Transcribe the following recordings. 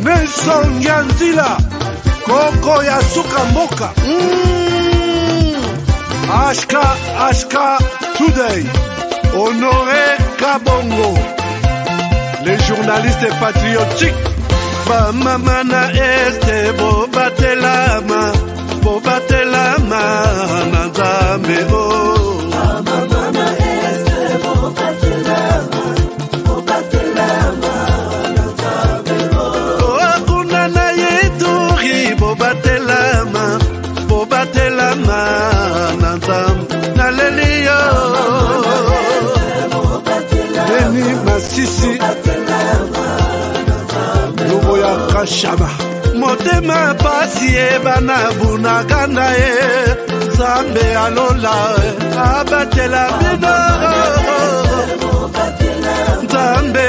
Nelson Nyanzila, Koko ya Suka Mboka. HK Today, Honoré Kabongo, les journalistes patriotiques. Bamamana este bobatelama, bobatelama nanzambe o. Bamamana este bobatelama, bobatelama nanzambe o. Akuna na yeturi bobatelama, bobatelama nanzambe naleliyo. Beni Masisi. Luboya Kashaba Motema pasi bana bunagana Zambe alola abatela bino Zambe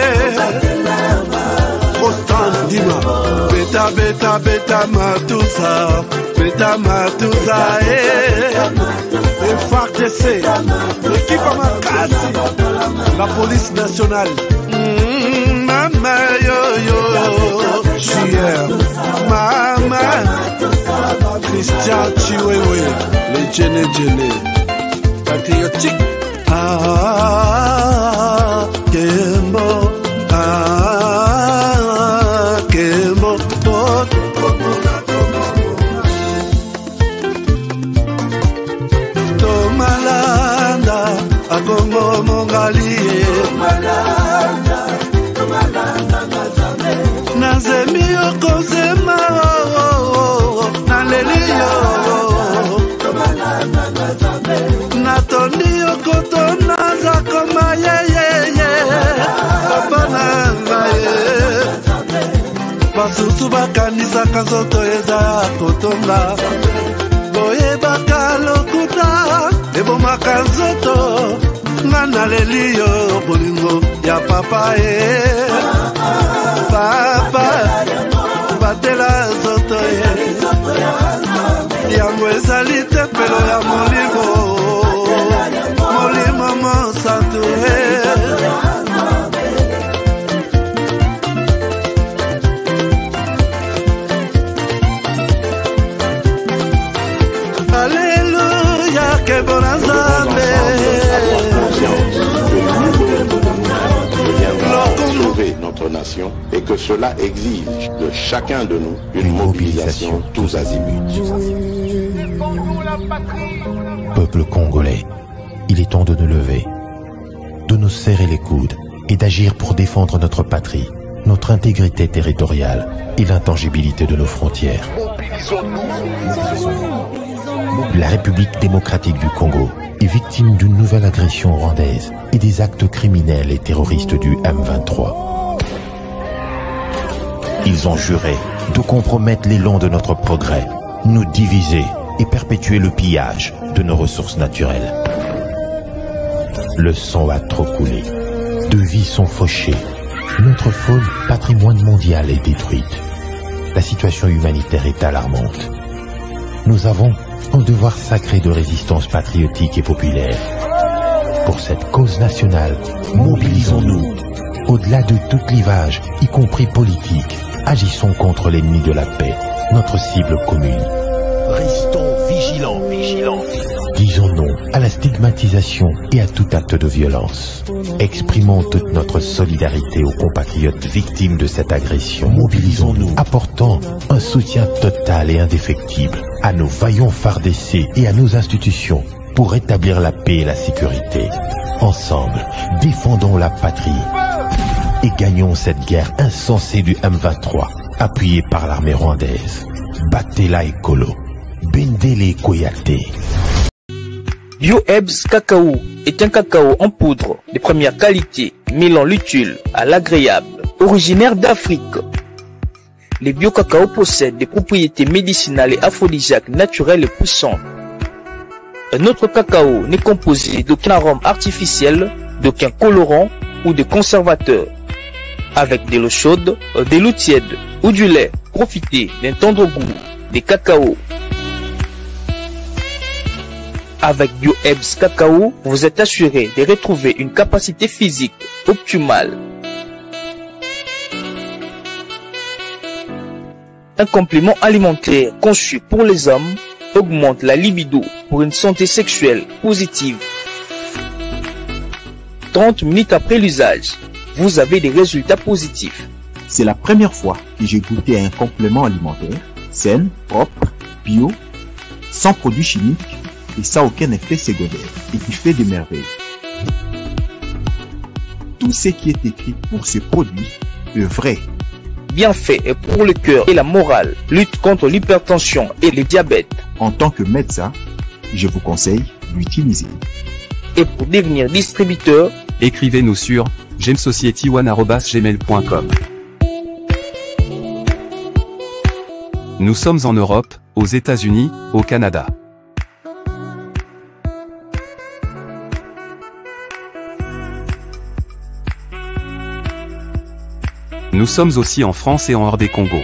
Constant Dima Beta matusa Beta matusa FARDC l'équipe Amakasi la police nationale Mama yo Chier Mama Christian Chiwewe les Djene patriotique Kembo Kembo Tomalanda Agongo Mongali Nazemi okozema naleliyo Natondi okotona zakoma yeyeye Papa nangaye Basusu bakanisaka nzoto eza kotonga Boyebaka lokuta ebomaka nzoto Nga naleliyo bolingo ya papa Papa batela zoto yango ezali tempelo ya molimo molimo mosantu Alléluia que bon Nzambe sauver notre nation et que cela exige de chacun de nous une mobilisation tous azimuts. Peuple congolais, il est temps de nous lever, de nous serrer les coudes et d'agir pour défendre notre patrie, notre intégrité territoriale et l'intangibilité de nos frontières. La République démocratique du Congo est victime d'une nouvelle agression rwandaise et des actes criminels et terroristes du M23. Ils ont juré de compromettre l'élan de notre progrès, nous diviser et perpétuer le pillage de nos ressources naturelles. Le sang a trop coulé, de vies sont fauchées, notre faune patrimoine mondial est détruite. La situation humanitaire est alarmante. Nous avons un devoir sacré de résistance patriotique et populaire. Pour cette cause nationale, mobilisons-nous. Au-delà de tout clivage, y compris politique, agissons contre l'ennemi de la paix, notre cible commune. Restons vigilants. Disons non à la stigmatisation et à tout acte de violence. Exprimons toute notre solidarité aux compatriotes victimes de cette agression. Mobilisons-nous, apportant un soutien total et indéfectible à nos vaillants FARDC et à nos institutions pour rétablir la paix et la sécurité. Ensemble, défendons la patrie et gagnons cette guerre insensée du M23, appuyée par l'armée rwandaise. Battez-la écolo, Bendele Koyate. BioEbs Cacao est un cacao en poudre de première qualité, mêlant l'utile à l'agréable, originaire d'Afrique. Le bio-cacao possède des propriétés médicinales et aphrodisiaques naturelles et puissantes. Un autre cacao n'est composé d'aucun arôme artificiel, d'aucun colorant ou de conservateur. Avec de l'eau chaude, de l'eau tiède ou du lait, profitez d'un tendre goût des cacao. Avec BioEbs Cacao, vous êtes assuré de retrouver une capacité physique optimale. Un complément alimentaire conçu pour les hommes augmente la libido pour une santé sexuelle positive. 30 minutes après l'usage, vous avez des résultats positifs. C'est la première fois que j'ai goûté un complément alimentaire sain, propre, bio, sans produits chimiques et sans aucun effet secondaire et qui fait des merveilles. Tout ce qui est écrit pour ce produit est vrai. Bienfait est pour le cœur et la morale, lutte contre l'hypertension et le diabète. En tant que médecin, je vous conseille d'utiliser. Et pour devenir distributeur, écrivez-nous sur gemsociety1@gmail.com. Nous sommes en Europe, aux États-Unis, au Canada. Nous sommes aussi en France et en hors des Congo.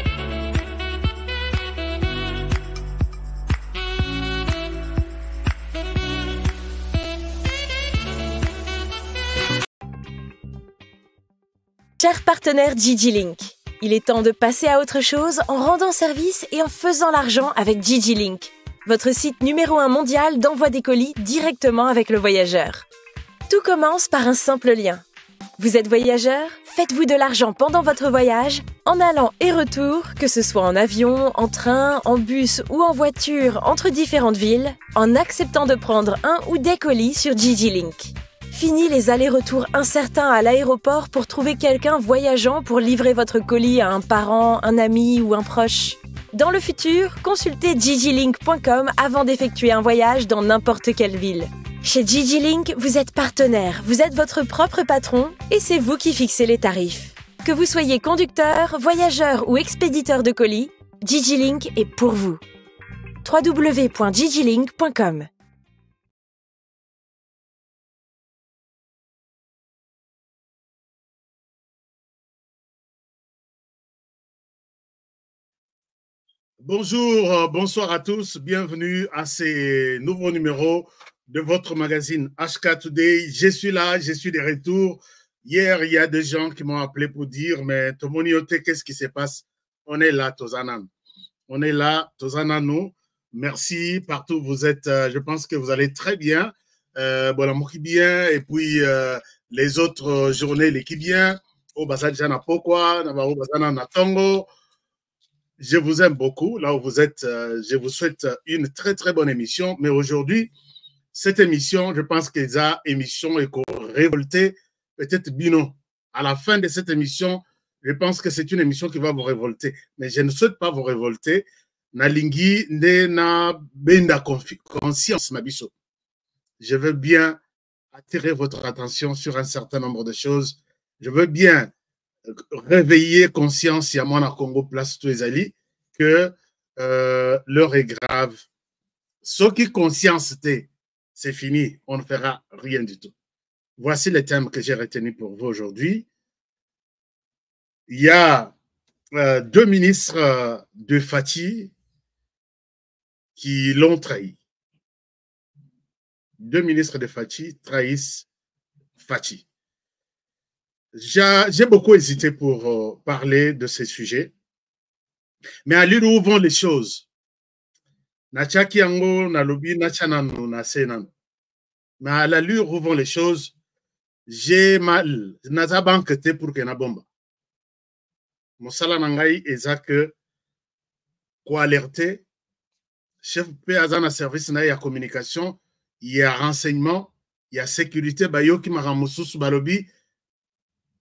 Chers partenaires GigiLink, il est temps de passer à autre chose en rendant service et en faisant l'argent avec GigiLink, votre site numéro 1 mondial d'envoi des colis directement avec le voyageur. Tout commence par un simple lien. Vous êtes voyageur? Faites-vous de l'argent pendant votre voyage, en allant et retour, que ce soit en avion, en train, en bus ou en voiture entre différentes villes, en acceptant de prendre un ou des colis sur GigiLink. Fini les allers-retours incertains à l'aéroport pour trouver quelqu'un voyageant pour livrer votre colis à un parent, un ami ou un proche. Dans le futur, consultez gigilink.com avant d'effectuer un voyage dans n'importe quelle ville. Chez GigiLink, vous êtes partenaire, vous êtes votre propre patron et c'est vous qui fixez les tarifs. Que vous soyez conducteur, voyageur ou expéditeur de colis, GigiLink est pour vous. www.gigilink.com. Bonjour, bonsoir à tous. Bienvenue à ces nouveaux numéros de votre magazine HK Today. Je suis là, je suis de retour. Hier, il y a des gens qui m'ont appelé pour dire, mais Tomoniote, qu'est-ce qui se passe? On est là, Tozanan. On est là, Tozanano. Merci, partout où vous êtes. Je pense que vous allez très bien. Voilà, moi qui bien. Et puis, les autres journées, les qui bien. Au Bazadjana Pokwa, au Bazana Natongo. Je vous aime beaucoup. Là où vous êtes, je vous souhaite une très, très bonne émission. Mais aujourd'hui, cette émission, je pense que c'est une émission révoltée, peut-être Bino. À la fin de cette émission, je pense que c'est une émission qui va vous révolter. Mais je ne souhaite pas vous révolter. Nalingi na benda conscience mabiso. Je veux bien attirer votre attention sur un certain nombre de choses. Je veux bien réveiller conscience à mon Congo place Touezali que l'heure est grave. Ce qui conscience c'est fini, on ne fera rien du tout. Voici les thèmes que j'ai retenus pour vous aujourd'hui. Il y a deux ministres de Fati qui l'ont trahi. Deux ministres de Fati trahissent Fati. J'ai beaucoup hésité pour parler de ces sujets, mais à l'heure où vont les choses, mais à l'allure où vont les choses, j'ai mal. Naza banqueté pour que na bomba. Mosala nangai eza que quoi alerter chef P service na ya communication, il y a renseignement, il y a sécurité bayo qui m'a ramususu balobi.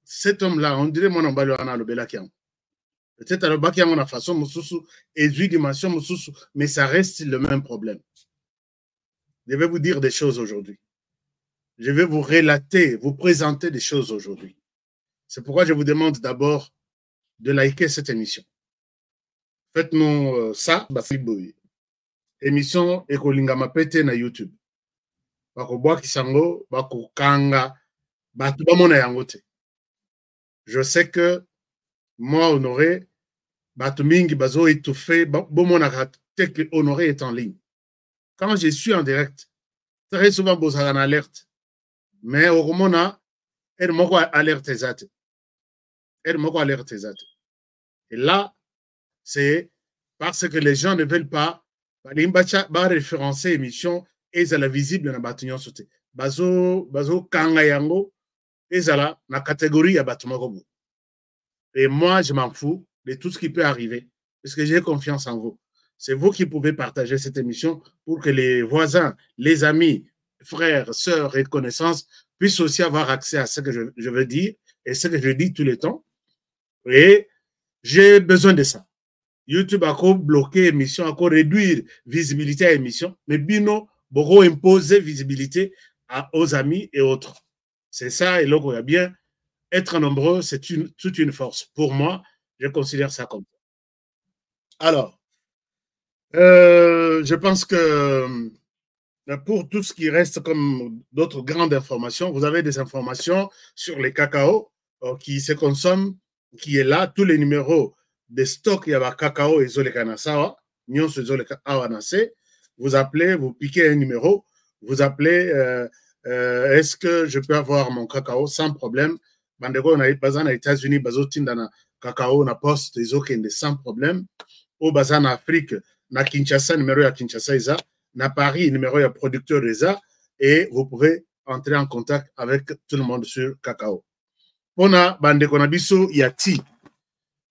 Cet homme-là, on dirait mon emballon à l'obélakian. Peut-être à l'obélakian, on a façon mususu et du dimension mususu, mais ça reste le même problème. Je vais vous dire des choses aujourd'hui. Je vais vous relater, vous présenter des choses aujourd'hui. C'est pourquoi je vous demande d'abord de liker cette émission. Faites-nous ça, Basiboui. Émission Ekolinga Pete na YouTube. Bako boa kisango, bako kanga, batu bamona yangote. Je sais que moi, Honoré, Batumingi, Bazo étouffé, Bomonaka, que Honoré est en ligne. Quand je suis en direct, très souvent, vous avez en alerte. Mais au Romona, elle m'a alerte exacte. Elle m'a alerte exacte. Et là, c'est parce que les gens ne veulent pas référencer l'émission et ça la visible dans Batunyon Sauté. Bazo Kanga Yango et ça la catégorie à Batumagobo. Et moi, je m'en fous de tout ce qui peut arriver parce que j'ai confiance en vous. C'est vous qui pouvez partager cette émission pour que les voisins, les amis, frères, sœurs et connaissances puissent aussi avoir accès à ce que je veux dire et ce que je dis tous les temps. Et j'ai besoin de ça. YouTube a bloqué l'émission, a réduire visibilité à l'émission, mais Bino beaucoup imposer visibilité aux amis et autres. C'est ça, et là, il y a bien être nombreux, c'est toute une force. Pour moi, je considère ça comme ça. Alors, je pense que pour tout ce qui reste comme d'autres grandes informations, vous avez des informations sur les cacao qui se consomment, qui est là, tous les numéros de stock, il y a cacao et zolekanasawa, vous appelez, vous piquez un numéro, vous appelez, est-ce que je peux avoir mon cacao sans problème? Bandego, on a pas aux États-Unis, bazotin dans cacao, na poste, ils ont sans problème. Au bazar en Afrique, na Kinshasa, numéro à Kinshasa, isa, na Paris, numéro à producteur isa, et vous pouvez entrer en contact avec tout le monde sur cacao. On a bandeko na biso yati.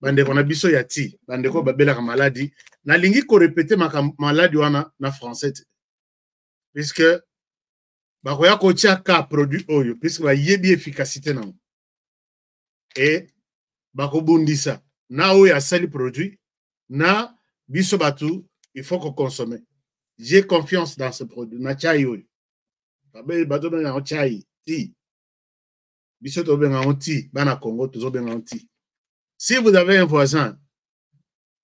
Bandeko na biso yati. Bandeko babela ka maladie. Na lingi ko répéter ma maladie wana na français. Puisque bakoya ko tia ka produit oyo puisque ba yebi efficacité na. Et bako bundisa. Na oyo asali produit na biso batu, il faut qu'on consomme. J'ai confiance dans ce produit. Na chai oyo. Babe bato na chai ti. Biso to benga onti, bana Congo to benga onti. Si vous avez un voisin,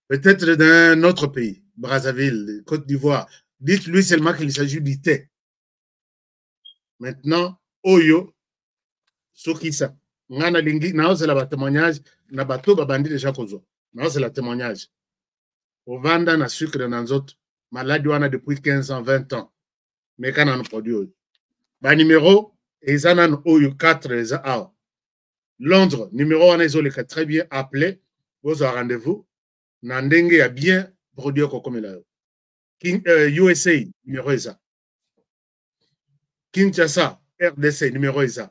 peut-être d'un autre pays, Brazzaville, Côte d'Ivoire, dites-lui seulement qu'il s'agit du thé. Maintenant, Oyo, Sokisa, Ngana Lingi, Nao c'est la témoignage, Nabato Babandi déjà Kozo. Nao c'est la témoignage. Au Vanda, na sucre dans autres, maladie wana depuis 15 ans, 20 ans. Mais quand on produit Oyo. Ba numéro, Ezanan Oyo 4 Eza Londres, numéro 1, ils ont très bien appelé. Vous avez rendez-vous. Nandenge a bien produit comme il a. USA, numéro 1. Kinshasa, RDC, numéro 1.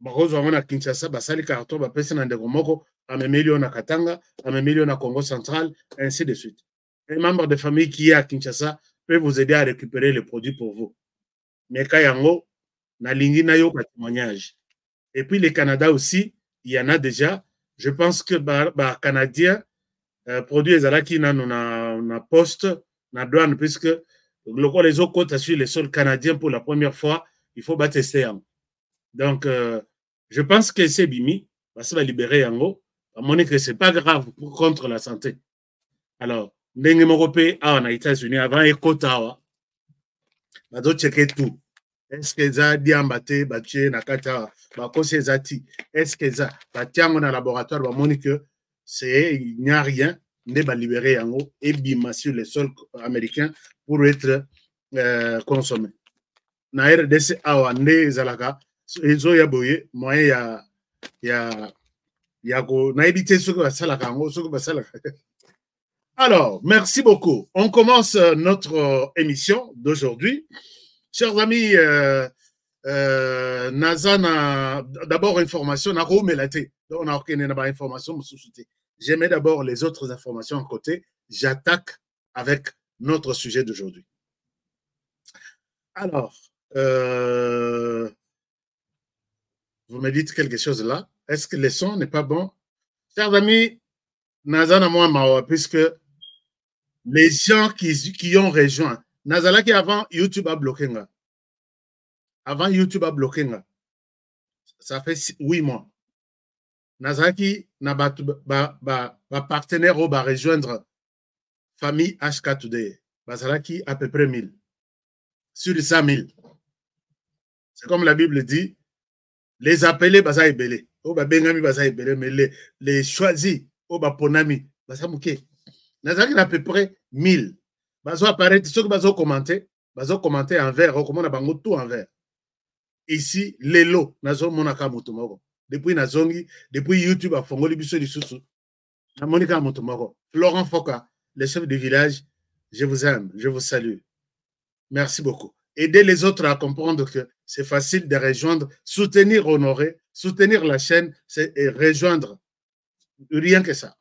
Vous avez Kinshasa, Basali Carton, Bapesi Nandego Moko, Amemilio na Katanga, Amemilio na Congo central, ainsi de suite. Un membre de famille qui est à Kinshasa peut vous aider à récupérer les produits pour vous. Mais Kayango, na lingi na yo témoignage. Et puis les Canada aussi, il y en a déjà. Je pense que les Canadiens produisent na poste, na douane, puisque les autres côtes sur les sols canadiens pour la première fois, il faut tester. Donc, je pense que c'est Bimi, ça va libérer Yango. À mon avis, ce n'est pas grave contre la santé. Alors, Ndenge Morope, en États-Unis, avant Ekotawa, on va checker tout. Est-ce que ça diambaté batché nakata bakose zati est-ce que ça batiango na laboratoire ba moni que c'est il n'y a rien ne ba libérer yango et bima sur le sol américain pour être consommé na RDC awa ne zalaka ezo ya boye moyen ya ko na éviter ce que va salaka ngo ce que va salaka. Alors merci beaucoup, on commence notre émission d'aujourd'hui. Chers amis, Nazana, d'abord information, on a aucune information. J'aimais d'abord les autres informations à côté. J'attaque avec notre sujet d'aujourd'hui. Alors, vous me dites quelque chose là. Est-ce que le son n'est pas bon? Chers amis, Nazana moi, puisque les gens qui ont rejoint, Nazalaki avant YouTube a bloqué. Avant YouTube a bloqué. Ça fait 8 mois. Nazalaki n'a pas partenaire au rejoindre famille HK Today. Nazalaki à peu près 1000. Sur 100 000. C'est comme la Bible dit, les appelés, basa ebele. Oba bengami basa ebele, mais les choisis, oba ponami, basa mouké. Nazalaki à peu près 1000. Bazo apparaître, ceux qui bazo commenter en vert, comment on a bango tout en vert. Ici, lelo, nazo monaka motomoko. Depuis nazongi, depuis YouTube a fongoli biso lisusu. Na monika motomoko. Florent Foka, les chefs de village, je vous aime, je vous salue. Merci beaucoup. Aidez les autres à comprendre que c'est facile de rejoindre, soutenir Honoré, soutenir la chaîne, c'est rejoindre. Rien que ça.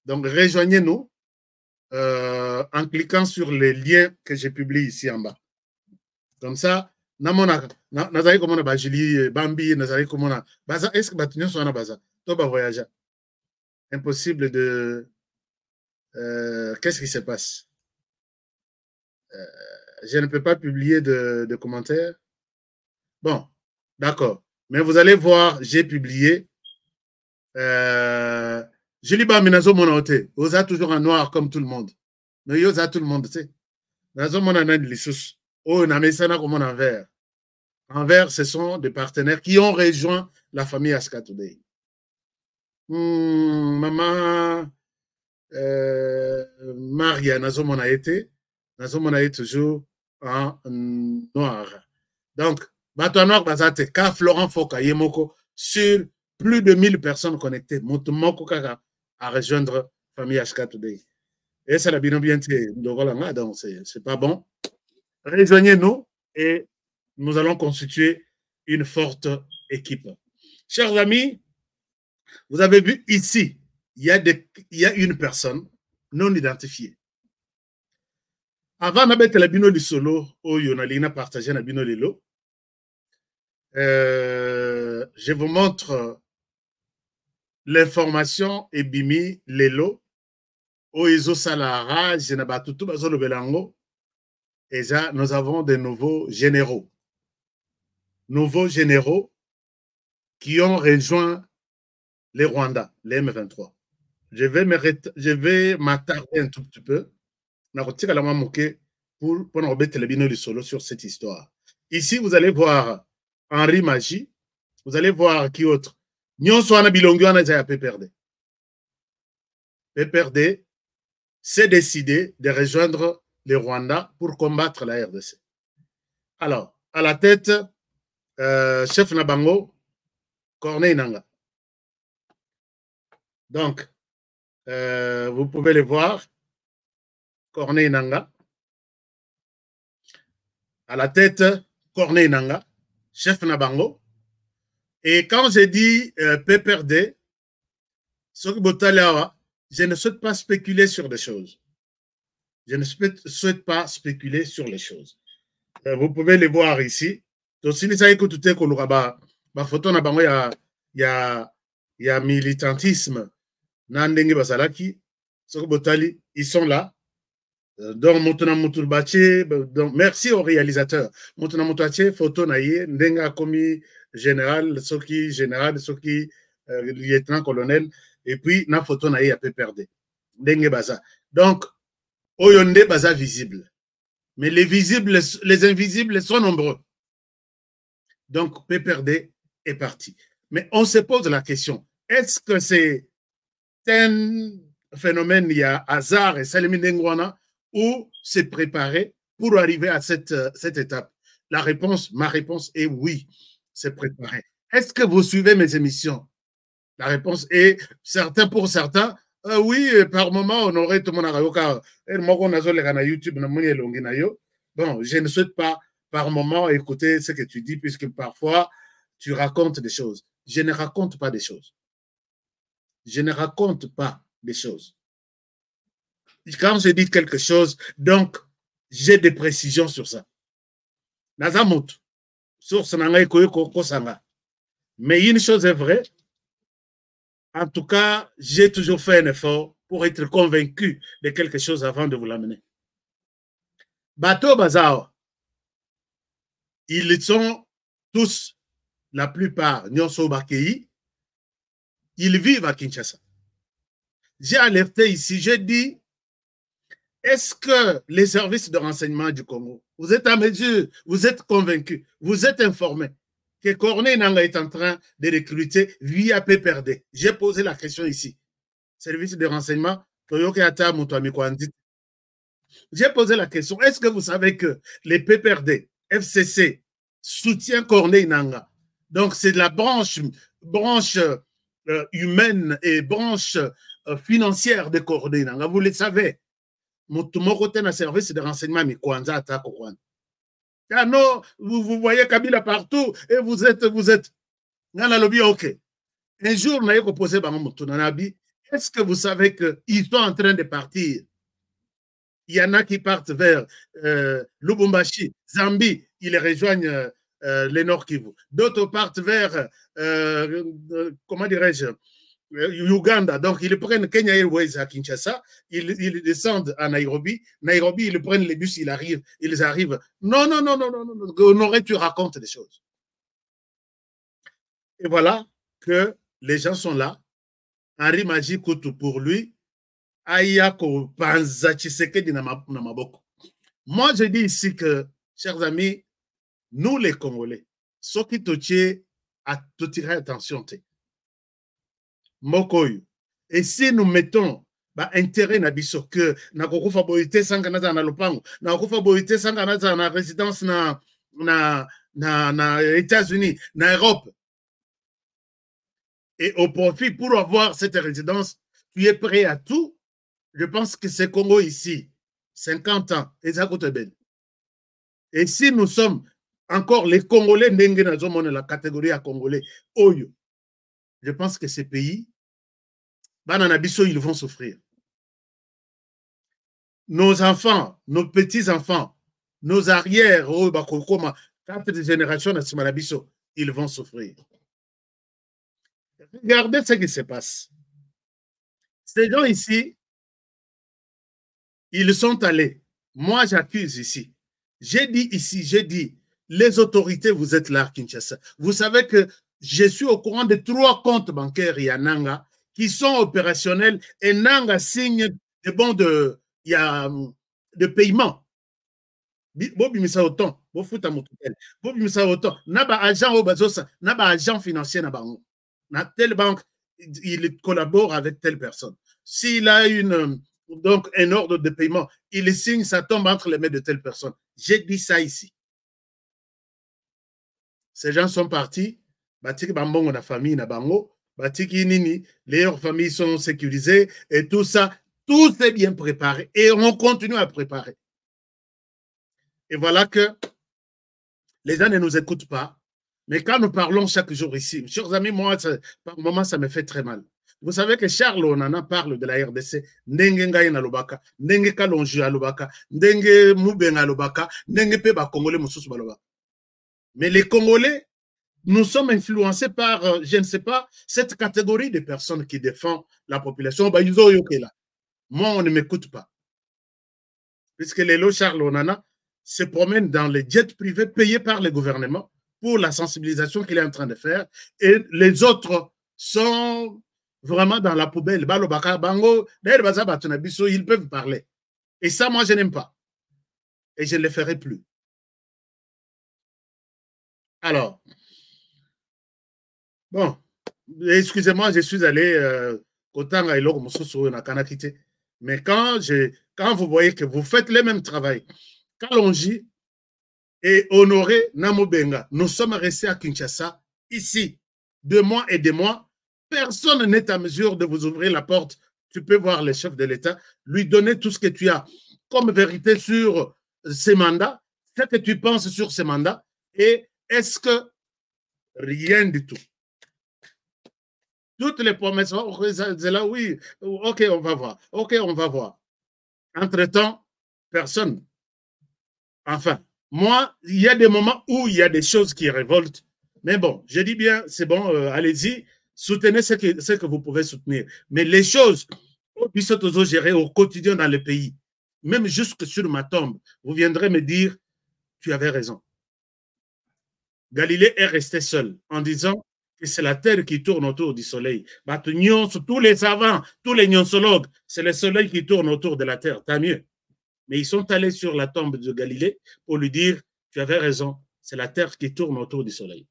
Donc, rejoignez-nous en cliquant sur les liens que j'ai publiés ici en bas. Comme ça, nazali komona ba Julie Bambi, nazali komona baza, est-ce que batunyo so na baza to ba voyager. Impossible de qu'est-ce qui se passe? Je ne peux pas publier de commentaires. Bon, d'accord. Mais vous allez voir, j'ai publié. Julie Bambi nazo mona ote. Oza toujours en noir comme tout le monde. Mais yoza tout le monde, tu sais. Nazo mona nan lissus. Oh, na mesana comme en vert. En vert, ce sont des partenaires qui ont rejoint la famille Aska Today. Maman Maria nazo mona été toujours en noir. Donc, bato noir bazate ka Florent Foka Yemoko sur plus de 1000 personnes connectées. Montumoko kaka à rejoindre famille Aska Today. Et ça l'a bien donc c'est pas bon. Rejoignez-nous et nous allons constituer une forte équipe. Chers amis, vous avez vu ici, il y a une personne non identifiée. Avant de la bino solo, Yonalina partagé la bino lilo, je vous montre l'information et bimi lelo, Oizo Salara, Jenabatutu Bazolo Belango, et ça, nous avons de nouveaux généraux. Nouveaux généraux qui ont rejoint les Rwandais, les M23. Je vais m'attarder un tout petit peu pour remettre le bino du solo sur cette histoire. Ici, vous allez voir Henri Magie, vous allez voir qui autre. Nyonsoana Bilonguana Zaya PPRD. PPRD s'est décidé de rejoindre les Rwandais pour combattre la RDC. Alors, à la tête, chef Nabango, Corneille Nanga. Donc, vous pouvez les voir. Corneille Nanga. À la tête, Corneille Nanga, chef Nabango. Et quand j'ai dit PPRD, je ne souhaite pas spéculer sur des choses. Je ne souhaite pas spéculer sur les choses. Vous pouvez les voir ici. Donc, si vous avez écouté qu'on aura ma photo, il y a militantisme. Ils sont là. Donc, merci aux réalisateurs. Photo naïe, ndenga komi général, soki général, soki lieutenant-colonel, et puis na photo naïe a PPRD. Ndenge baza. Donc, Oyonde baza visible. Mais les invisibles sont nombreux. Donc, PPRD est parti. Mais on se pose la question, est-ce que c'est un phénomène, il y a hasard et Salimi Ndengwana, ou c'est préparé pour arriver à cette étape? Ma réponse est oui, c'est préparé. Est-ce que vous suivez mes émissions? La réponse est pour certains, oui, par moment, on aurait tout le monde à YouTube. Bon, je ne souhaite pas par moment écouter ce que tu dis, puisque parfois, tu racontes des choses. Je ne raconte pas des choses. Je ne raconte pas des choses. Quand je dis quelque chose, donc, j'ai des précisions sur ça. Nazamut, source nanga kosanga. Mais une chose est vraie. En tout cas, j'ai toujours fait un effort pour être convaincu de quelque chose avant de vous l'amener. Bateau Bazao, ils sont tous, la plupart, Nyonso Bakei, ils vivent à Kinshasa. J'ai alerté ici, j'ai dit, est-ce que les services de renseignement du Congo, vous êtes à mesure, vous êtes convaincus, vous êtes informés que Corneille Nanga est en train de recruter via PPRD? J'ai posé la question ici. Service de renseignement, j'ai posé la question, est-ce que vous savez que les PPRD, FCC, soutient Corneille Nanga? Donc, c'est de la branche humaine et branche financière de coordonnées. Vous le savez. Mon côté un service de renseignement, mais Kwanza attaque au Rwanda. Ah non, vous voyez Kabila partout et vous êtes. Dans la lobby, ok. Un jour, on a posé est-ce que vous savez qu'ils sont en train de partir? Il y en a qui partent vers Lubumbashi, Zambie, ils les rejoignent les Nord Kivu. D'autres partent vers, comment dirais-je, Uganda. Donc, ils prennent Kenya Airways à Kinshasa, ils descendent à Nairobi. Nairobi, ils prennent les bus, ils arrivent. Non, non, non, non, non, non. Honoré, tu racontes des choses. Et voilà que les gens sont là. Henri Maji Koutou pour lui. Ayako Panza Tshisekedi na maboko. Moi, je dis ici que, chers amis, nous les Congolais, ceux qui te tirer attention. Mokoyo. Et si nous mettons intérêt na biso que na kokufa boité sangana na lopango, na kokufa boité sangana na résidence na États-Unis, na Europe, et au profit pour avoir cette résidence, tu es prêt à tout. Je pense que c'est Congo ici, 50 ans, et si nous sommes encore les Congolais, la catégorie à Congolais, Oyo, je pense que ces pays, ils vont souffrir. Nos enfants, nos petits-enfants, nos arrières, 4 générations, ils vont souffrir. Regardez ce qui se passe. Ces gens ici, ils sont allés. Moi, j'accuse ici. J'ai dit ici, j'ai dit, les autorités, vous êtes là, Kinshasa. Vous savez que je suis au courant de 3 comptes bancaires Yananga qui sont opérationnels et Nanga signe des bons de paiement. Bobimisa autant, bofuta motuel. Bobimisa autant. Naba agent au bazosa, naba agent financier na bango. Na telle banque, il collabore avec telle personne. S'il a donc un ordre de paiement, il signe, ça tombe entre les mains de telle personne. J'ai dit ça ici. Ces gens sont partis, batiki bambongo na famille na bango, batiki nini, leurs familles sont sécurisées et tout ça, tout est bien préparé et on continue à préparer. Et voilà que les gens ne nous écoutent pas. Mais quand nous parlons chaque jour ici, chers amis, moi, par moment, ça me fait très mal. Vous savez que Charles Onana parle de la RDC, Ndenge Ngaye na Lobaka, Ndenge Kalonji à Lobaka, Ndenge Moubenga à Lobaka, Ndenge Peba Congolais Moussous Balobaka. Mais les Congolais, nous sommes influencés par, je ne sais pas, cette catégorie de personnes qui défendent la population. Moi, on ne m'écoute pas. Puisque les lots Charles Onana se promène dans les jets privés payés par le gouvernement pour la sensibilisation qu'il est en train de faire. Et les autres sont vraiment dans la poubelle. Ils peuvent parler. Et ça, moi, je n'aime pas. Et je ne le ferai plus. Alors, bon, excusez-moi, je suis allé mais quand vous voyez que vous faites le même travail, Kalonji et Honoré Namobenga, nous sommes restés à Kinshasa, ici, 2 mois et 2 mois. Personne n'est à mesure de vous ouvrir la porte. Tu peux voir le chef de l'État, lui donner tout ce que tu as comme vérité sur ces mandats, ce que tu penses sur ces mandats, et est-ce que rien du tout. Toutes les promesses, c'est là, oui, ok, on va voir, ok, on va voir. Entre-temps, personne. Enfin, moi, il y a des moments où il y a des choses qui révoltent. Mais bon, je dis bien, c'est bon, allez-y, soutenez ce que vous pouvez soutenir. Mais les choses, qui sont toujours gérées au quotidien dans le pays, même jusque sur ma tombe, vous viendrez me dire, tu avais raison. Galilée est resté seul en disant que c'est la Terre qui tourne autour du Soleil. Tous les savants, tous les gnosologues, c'est le Soleil qui tourne autour de la Terre, tant mieux. Mais ils sont allés sur la tombe de Galilée pour lui dire, tu avais raison, c'est la Terre qui tourne autour du Soleil.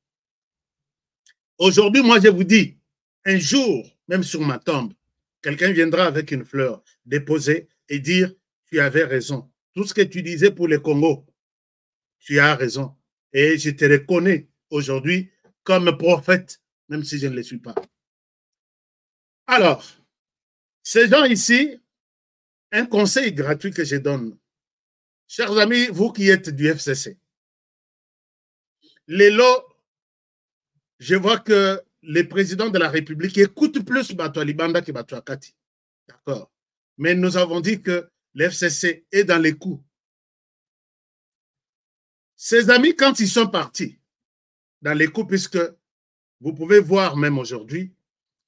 Aujourd'hui, moi, je vous dis, un jour, même sur ma tombe, quelqu'un viendra avec une fleur déposer et dire, tu avais raison. Tout ce que tu disais pour le Congo, tu as raison. Et je te reconnais aujourd'hui comme prophète, même si je ne le suis pas. Alors, Ces gens ici, un conseil gratuit que je donne. Chers amis, vous qui êtes du FCC, les lots, je vois que les présidents de la République écoutent plus Bato Libanda que Bato Akati. D'accord. Mais nous avons dit que l'FCC est dans les coups. Ces amis, quand ils sont partis dans les coups, puisque vous pouvez voir même aujourd'hui,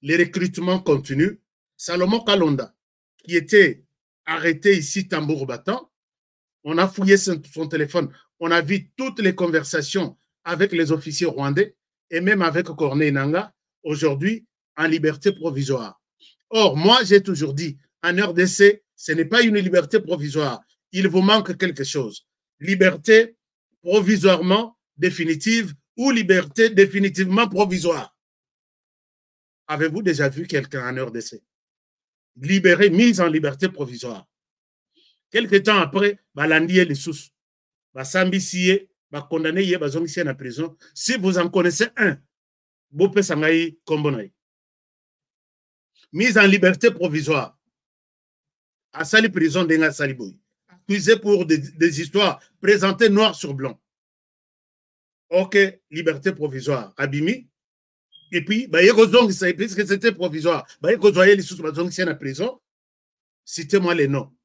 les recrutements continuent. Salomon Kalonda, qui était arrêté ici, tambour battant, on a fouillé son téléphone, on a vu toutes les conversations avec les officiers rwandais et même avec Corneille Nangaa, aujourd'hui en liberté provisoire. Or, moi, j'ai toujours dit, en RDC, ce n'est pas une liberté provisoire. Il vous manque quelque chose. Liberté provisoirement définitive ou liberté définitivement provisoire. Avez-vous déjà vu quelqu'un en RDC libéré, mis en liberté provisoire? Quelque temps après, Balandi et les sous, Sambissié, condamné, à la prison. Si vous en connaissez un, Bopé Sangaï Kombonaï, mis en liberté provisoire, à Sali prison d'Enga Saliboui, accusé pour des histoires présentées noir sur blanc. Ok, liberté provisoire, Abimi. Et puis, puisque c'était provisoire, les sous à la prison, citez-moi les noms.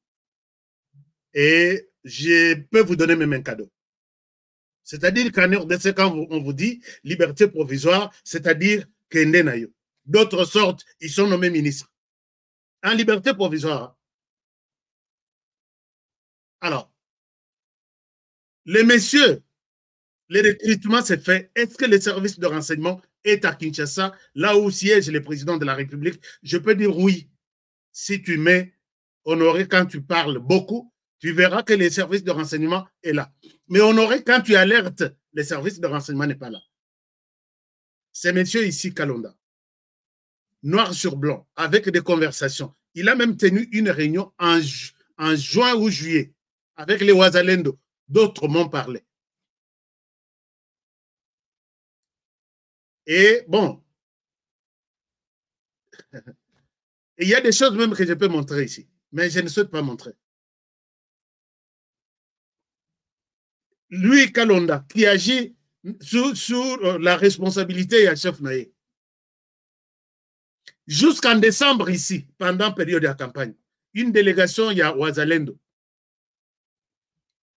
Et je peux vous donner même un cadeau. C'est-à-dire qu'en RDC, quand on vous dit liberté provisoire, c'est-à-dire que d'autres sortes, ils sont nommés ministres. En liberté provisoire. Alors, les messieurs, le recrutement s'est fait. Est-ce que le service de renseignement est à Kinshasa, là où siège le président de la République? Je peux dire oui. Si tu mets Honoré quand tu parles beaucoup, tu verras que le service de renseignement est là. Mais Honoré, quand tu alertes, le service de renseignement n'est pas là. Ces messieurs ici, Kalonda, noir sur blanc, avec des conversations. Il a même tenu une réunion en juin ou juillet avec les Ouazalendo. D'autres m'ont parlé. Et bon, il y a des choses même que je peux montrer ici, mais je ne souhaite pas montrer. Lui, Kalonda, qui agit sous la responsabilité à chef Naé. Jusqu'en décembre ici, pendant la période de campagne, une délégation, il y a Ouazalendo,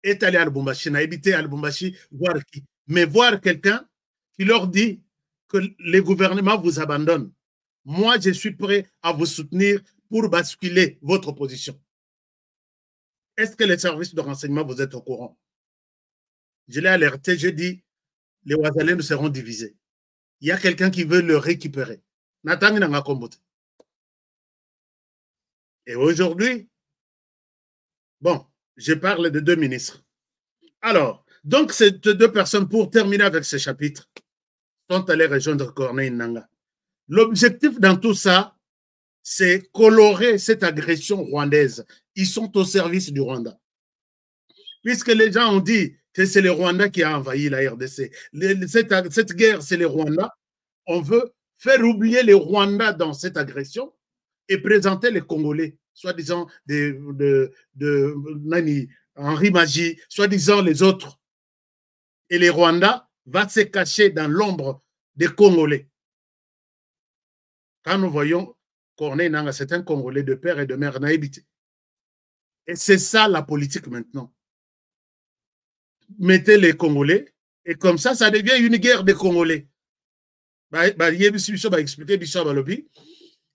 est allée à Lubumbashi, n'a habité à Lubumbashi, voir qui. Mais voir quelqu'un qui leur dit que le gouvernement vous abandonne. Moi, je suis prêt à vous soutenir pour basculer votre position. Est-ce que les services de renseignement, vous êtes au courant? Je l'ai alerté, je dis, les Ouazalendo seront divisés. Il y a quelqu'un qui veut le récupérer. Et aujourd'hui, bon, je parle de deux ministres. Alors, donc ces deux personnes, pour terminer avec ce chapitre, sont allées rejoindre Corneille Nangaa. L'objectif dans tout ça, c'est colorer cette agression rwandaise. Ils sont au service du Rwanda. Puisque les gens ont dit que c'est le Rwanda qui a envahi la RDC. Cette guerre, c'est le Rwanda. On veut faire oublier les Rwandais dans cette agression et présenter les Congolais, soi-disant Henri Magie, soi-disant les autres. Et les Rwandais vont se cacher dans l'ombre des Congolais. Quand nous voyons Corneille Nangaa, c'est un Congolais de père et de mère naïbité. Et c'est ça la politique maintenant. Mettez les Congolais et comme ça, ça devient une guerre des Congolais.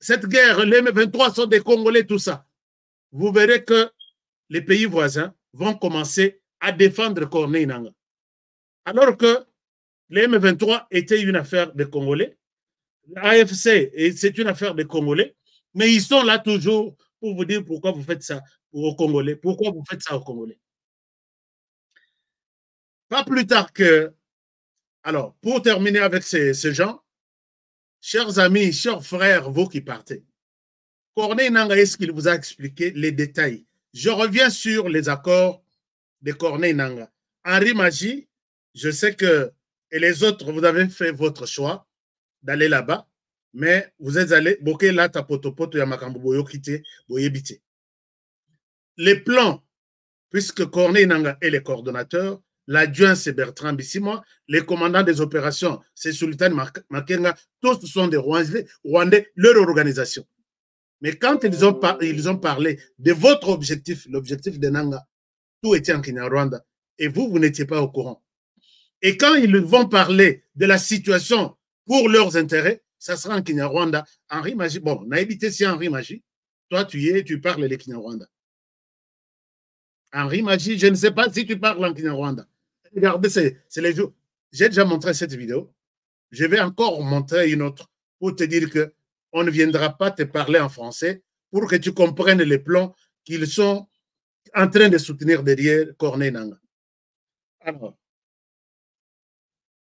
Cette guerre, les M23 sont des Congolais, tout ça. Vous verrez que les pays voisins vont commencer à défendre Corneille Nangaa. Alors que les M23 étaient une affaire des Congolais, l'AFC, c'est une affaire des Congolais, mais ils sont là toujours pour vous dire pourquoi vous faites ça aux Congolais, pourquoi vous faites ça aux Congolais. Pas plus tard que... Alors, pour terminer avec ces gens, chers amis, chers frères, vous qui partez, Corneille Nangaa, est-ce qu'il vous a expliqué les détails? Je reviens sur les accords de Corneille Nangaa. Henri Magie, je sais que, et les autres, vous avez fait votre choix d'aller là-bas. Mais vous êtes allé, boké là, tapotopoto, yamakambo, boyo kite, boyebite. Les plans, puisque Corneille Nangaa est le coordonnateur, l'adjoint c'est Bertrand Bisimwa, les commandants des opérations c'est Sultan Makenga, tous sont des Rwandais, leur organisation. Mais quand ils ont parlé de votre objectif, l'objectif de Nangaa, tout était en Kinyarwanda, et vous n'étiez pas au courant. Et quand ils vont parler de la situation pour leurs intérêts, ça sera en Kinyarwanda. Henri Magie, bon, on a évité si Henri Magie, toi tu parles les Kinyarwanda. Henri Magie, je ne sais pas si tu parles en Kinyarwanda. Regardez, c'est les jours. J'ai déjà montré cette vidéo. Je vais encore montrer une autre pour te dire qu'on ne viendra pas te parler en français pour que tu comprennes les plans qu'ils sont en train de soutenir derrière Corneille Nangaa. Alors,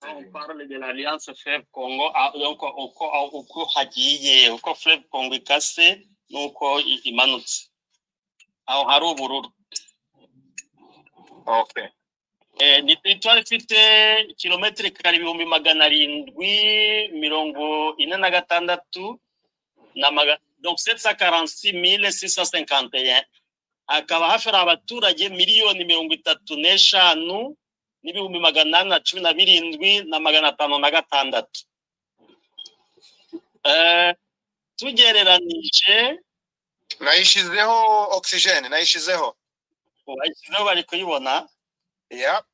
on parle de l'Alliance Fleuve Congo, donc uko hagiye, uko Fleuve Congo ikase, nuko imanutse. Aho hari ubururu. Okay. Ni territoire ifite kilometero kare 746 donc 746,651. Akaba hafara abaturage miliyoni 35 n'ibihumbi 817,556. Tugereranije nayishizeho oxygene nayishizeho bari kuyibona ya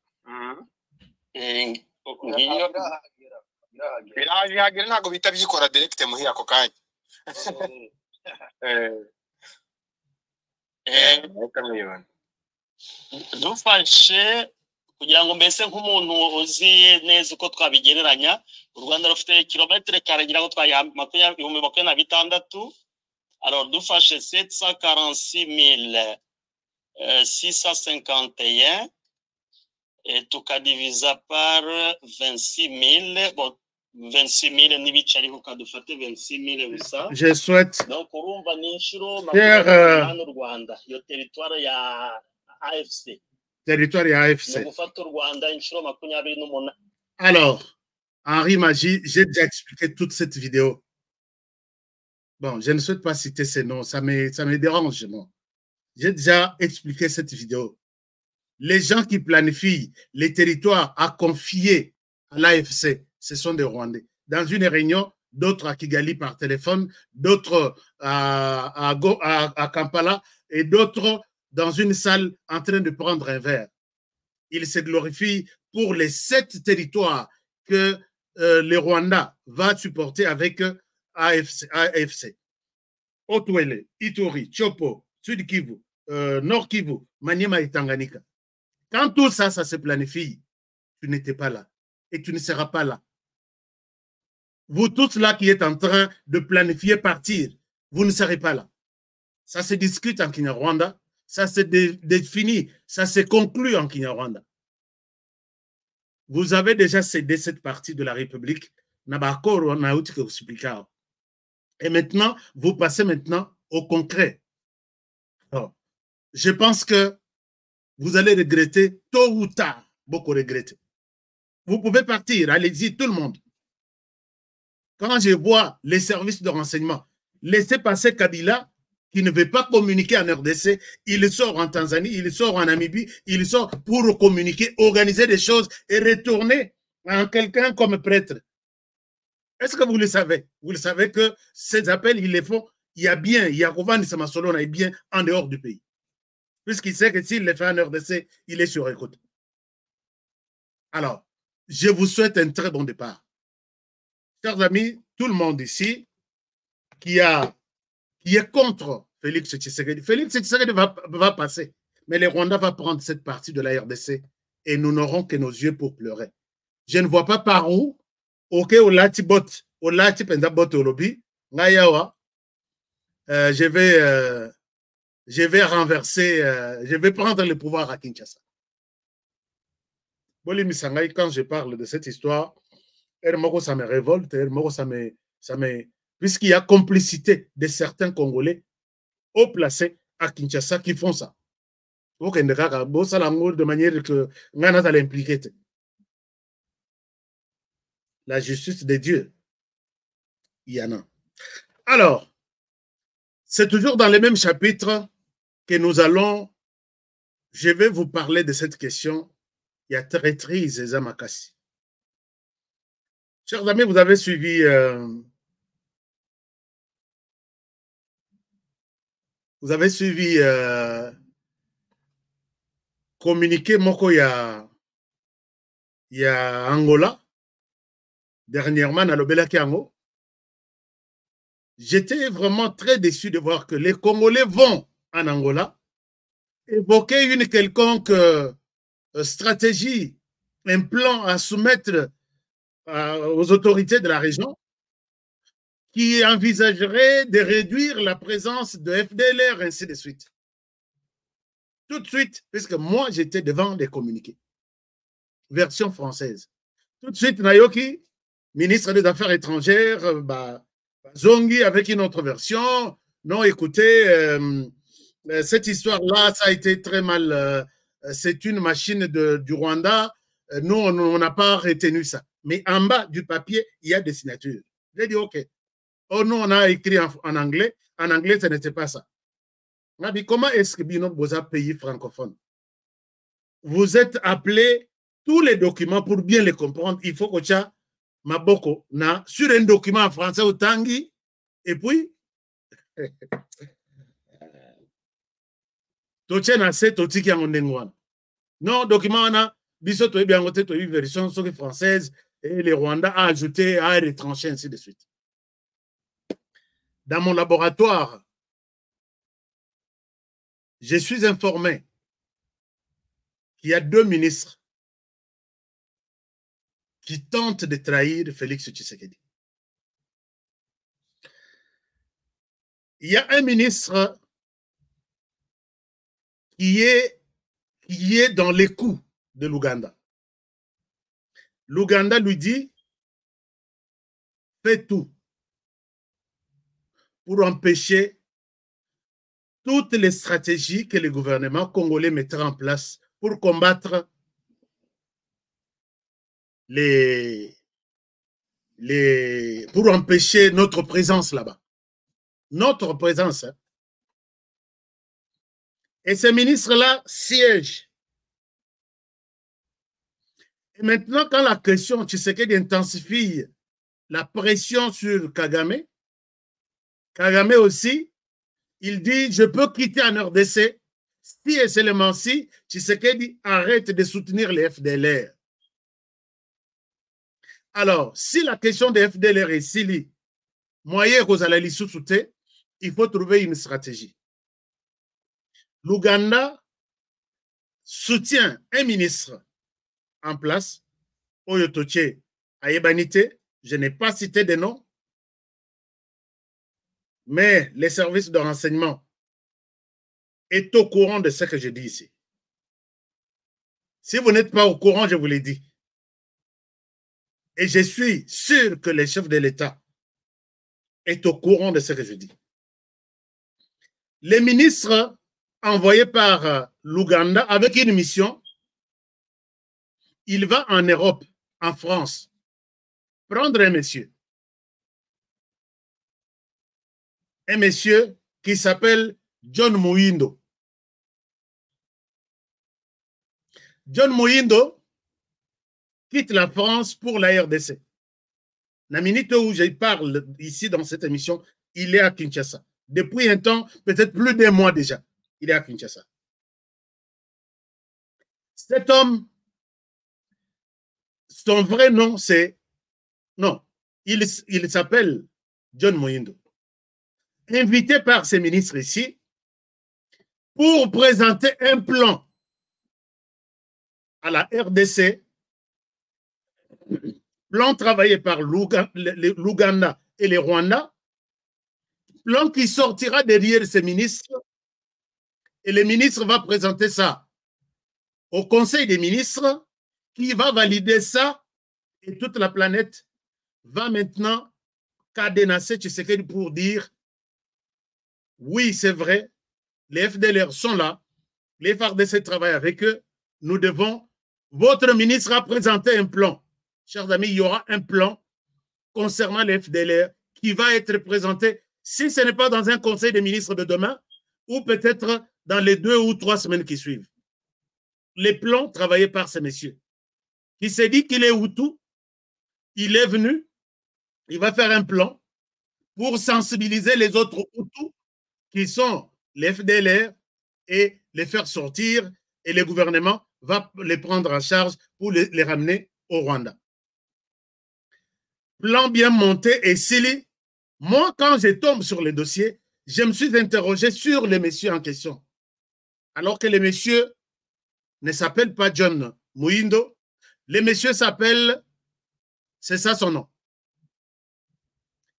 ngiyo birahagera ntago bita byikora direct muhi ako kanya dufashe kugira ngo mbese nk'umuntu uzi neza uko twabigereranya u Rwanda rufite kilometero kare ngira ngo twaye 26. Alors dufashe 746,651 et tukadiviza par 26,000. Bon, 26,000 n'ibice ariko kadufate 26,000 gusa. Je souhaite. Donc urumva ni inshuro 28 Rwanda yo territoire ya AFC. Territoire ya AFC. Gufata u Rwanda inshuro 28. Alors, Henri Magie, j'ai déjà expliqué toute cette vidéo. Bon, je ne souhaite pas citer ces noms, ça me dérange, moi. J'ai déjà expliqué cette vidéo. Les gens qui planifient les territoires à confier à l'AFC, ce sont des Rwandais. Dans une réunion, d'autres à Kigali par téléphone, d'autres à Kampala et d'autres dans une salle en train de prendre un verre. Ils se glorifient pour les 7 territoires que le Rwanda va supporter avec AFC. Otwele, Ituri, Chopo, Sud Kivu, Nord Kivu, Maniema et Tanganyika. Quand tout ça, ça se planifie, tu n'étais pas là et tu ne seras pas là. Vous tous là qui êtes en train de planifier partir, vous ne serez pas là. Ça se discute en Kinyarwanda, ça se définit, ça se conclut en Kinyarwanda. Vous avez déjà cédé cette partie de la République. Et maintenant, vous passez maintenant au concret. Alors, je pense que vous allez regretter, tôt ou tard, beaucoup regretter. Vous pouvez partir, allez-y, tout le monde. Quand je vois les services de renseignement, laissez passer Kabila, qui ne veut pas communiquer en RDC, il sort en Tanzanie, il sort en Namibie, il sort pour communiquer, organiser des choses et retourner en quelqu'un comme prêtre. Est-ce que vous le savez? Vous le savez que ces appels, ils les font, il y a bien, il y a Rovan Samasolona est bien en dehors du pays. Puisqu'il sait que s'il les fait en RDC, il est sur écoute. Alors, je vous souhaite un très bon départ. Chers amis, tout le monde ici qui est contre Félix Tshisekedi. Félix Tshisekedi va passer, mais le Rwanda va prendre cette partie de la RDC et nous n'aurons que nos yeux pour pleurer. Je ne vois pas par où, ok, au lati penda bot au lobby, je vais renverser, je vais prendre le pouvoir à Kinshasa. Bolimi Sangai, quand je parle de cette histoire, ça me révolte, puisqu'il y a complicité de certains Congolais haut placés à Kinshasa qui font ça. De manière que la justice de Dieu. il y en a. Alors, c'est toujours dans les mêmes chapitres que nous allons, je vais vous parler de cette question. Il y a traîtrise et Zamakassi. Chers amis, vous avez suivi communiqué Moko, il y a Angola, dernièrement, dans le Belakiango. J'étais vraiment très déçu de voir que les Congolais vont en Angola évoquer une quelconque stratégie, un plan à soumettre aux autorités de la région qui envisagerait de réduire la présence de FDLR, ainsi de suite. Tout de suite, puisque moi, j'étais devant les communiqués. Version française. Tout de suite, Nayoki, ministre des Affaires étrangères, Zongi avec une autre version. Non, écoutez, cette histoire-là, ça a été très mal. C'est une machine du Rwanda. Nous, on n'a pas retenu ça. Mais en bas du papier, il y a des signatures. J'ai dit, OK. Oh non, on a écrit en anglais. En anglais, ce n'était pas ça. On a dit, comment est-ce que Bino Boza, pays francophone, vous êtes appelés tous les documents pour bien les comprendre. Il faut que tu aies Maboko sur un document en français au Tanguy. Et puis, non, document, on a version française et les Rwandais a ajouté, a retranché, ainsi de suite. Dans mon laboratoire, je suis informé qu'il y a 2 ministres qui tentent de trahir Félix Tshisekedi. Il y a un ministre qui est dans les coups de l'Ouganda. L'Ouganda lui dit, fais tout pour empêcher toutes les stratégies que le gouvernement congolais mettra en place pour combattre pour empêcher notre présence là-bas. Notre présence. Hein. Et ces ministres-là siègent. Et maintenant, quand la question, tu sais qu'elle intensifie la pression sur Kagame, Kagame aussi, il dit, je peux quitter en RDC si et seulement si Tshisekedi arrête de soutenir les FDLR. Alors, si la question des FDLR est si moyen qu'aux soutien, il faut trouver une stratégie. L'Ouganda soutient un ministre en place, Oyotoche Ayebanite, je n'ai pas cité de nom, mais les services de renseignement est au courant de ce que je dis ici. Si vous n'êtes pas au courant, je vous l'ai dit. Et je suis sûr que le chef de l'État est au courant de ce que je dis. Les ministres envoyés par l'Ouganda avec une mission, il va en Europe, en France, prendre un monsieur qui s'appelle John Muindo. John Muindo quitte la France pour la RDC. La minute où je parle ici dans cette émission, il est à Kinshasa. Depuis un temps, peut-être plus d'1 mois déjà, il est à Kinshasa. Cet homme, son vrai nom, c'est... Non, il s'appelle John Muindo. Invité par ces ministres ici pour présenter un plan à la RDC, plan travaillé par l'Ouganda et les Rwandais, plan qui sortira derrière ces ministres et le ministre va présenter ça au Conseil des ministres qui va valider ça et toute la planète va maintenant cadenasser Tshisekedi pour dire oui, c'est vrai, les FDLR sont là, les FARDC travaillent avec eux, nous devons, votre ministre a présenté un plan. Chers amis, il y aura un plan concernant les FDLR qui va être présenté, si ce n'est pas dans un conseil des ministres de demain, ou peut-être dans les 2 ou 3 semaines qui suivent. Les plans travaillés par ces messieurs, qui s'est dit qu'il est Hutu, il est venu, il va faire un plan pour sensibiliser les autres Hutus qui sont les FDLR et les faire sortir, et le gouvernement va les prendre en charge pour les ramener au Rwanda. Plan bien monté et scellé. Moi, quand je tombe sur le dossier, je me suis interrogé sur les messieurs en question. Alors que les messieurs ne s'appellent pas John Muindo, les messieurs s'appellent, c'est ça son nom,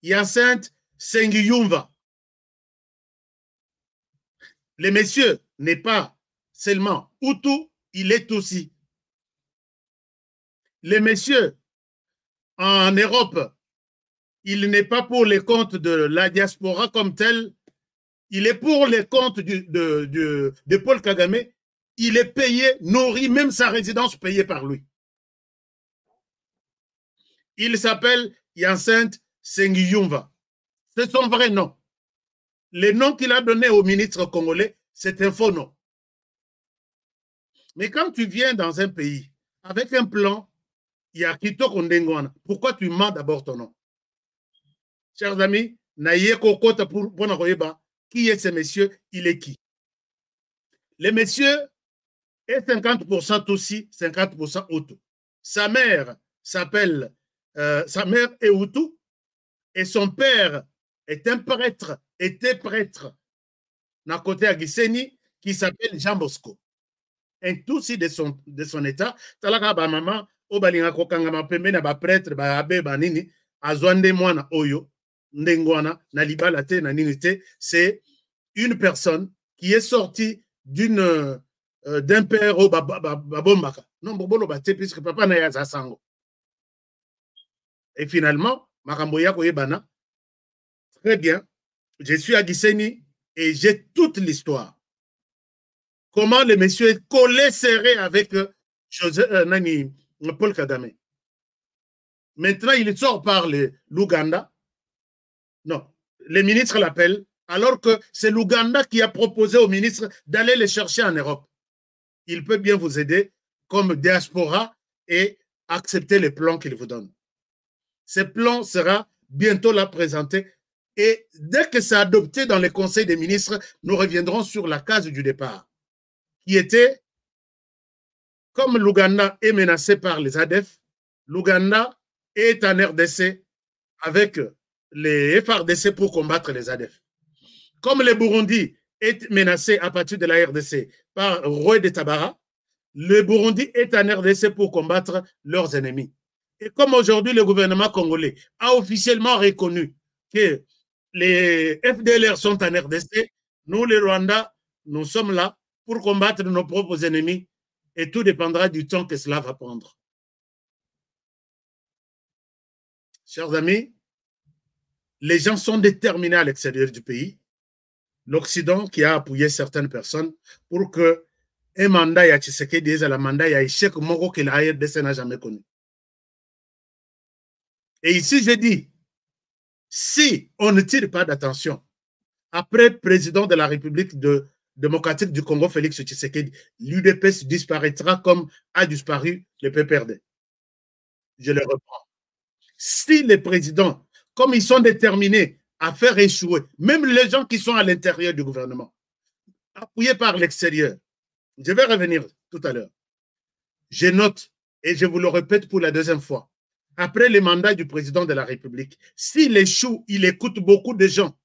Hyacinthe Sengiyumva. Le monsieur n'est pas seulement Hutu, il est aussi. Le monsieur, en Europe, il n'est pas pour les comptes de la diaspora comme tel, il est pour les comptes de Paul Kagame, il est payé, nourri, même sa résidence payée par lui. Il s'appelle Hyacinthe Sengiyumva. C'est son vrai nom. Le nom qu'il a donné au ministre congolais, c'est un faux nom. Mais quand tu viens dans un pays avec un plan, il y a Kito Kondengwana, pourquoi tu mens d'abord ton nom? Chers amis, qui est ce monsieur? Il est qui? Le monsieur est 50% Tutsi, 50% Hutu. Sa mère s'appelle, sa mère est Hutu et son père est un prêtre, était prêtre, d'un côté à Gisenyi, qui s'appelle Jean Bosco. Un Tutsi de son état, talaka ba maman, obalinga kokanga mapembe na ba prêtre, ba abe ba nini, azwande mwana oyo, ndengwana, na libala te, na nini te, c'est une personne qui est sortie d'un père au babombaka. Non, bobolo bate, puisque papa na ya zasango. Et finalement, Makamboya Koyebana, très bien, je suis à Gisenyi et j'ai toute l'histoire. Comment le monsieur est collé serré avec Paul Kagame. Maintenant, il sort par l'Ouganda. Non, les ministres l'appellent, alors que c'est l'Ouganda qui a proposé au ministre d'aller les chercher en Europe. Il peut bien vous aider comme diaspora et accepter les plans qu'il vous donne. Ce plan sera bientôt là présenté et dès que c'est adopté dans le Conseil des ministres, nous reviendrons sur la case du départ qui était, comme l'Ouganda est menacé par les ADF, l'Ouganda est en RDC avec les FRDC pour combattre les ADF. Comme le Burundi est menacé à partir de la RDC par Roy de Tabara, le Burundi est en RDC pour combattre leurs ennemis. Et comme aujourd'hui le gouvernement congolais a officiellement reconnu que les FDLR sont en RDC, nous les Rwandais, nous sommes là pour combattre nos propres ennemis et tout dépendra du temps que cela va prendre. Chers amis, les gens sont déterminés à l'extérieur du pays. L'Occident qui a appuyé certaines personnes pour que un mandat ya Tshisekedi est à la mandat ya échec moko que la RDC n'a jamais connu. Et ici, je dis, si on ne tire pas d'attention, après président de la République démocratique du Congo, Félix Tshisekedi, l'UDPS disparaîtra comme a disparu le PPRD. Je le reprends. Si les présidents, comme ils sont déterminés à faire échouer, même les gens qui sont à l'intérieur du gouvernement, appuyés par l'extérieur, je vais revenir tout à l'heure. Je note, et je vous le répète pour la deuxième fois, après le mandat du président de la République, s'il échoue, il écoute beaucoup de gens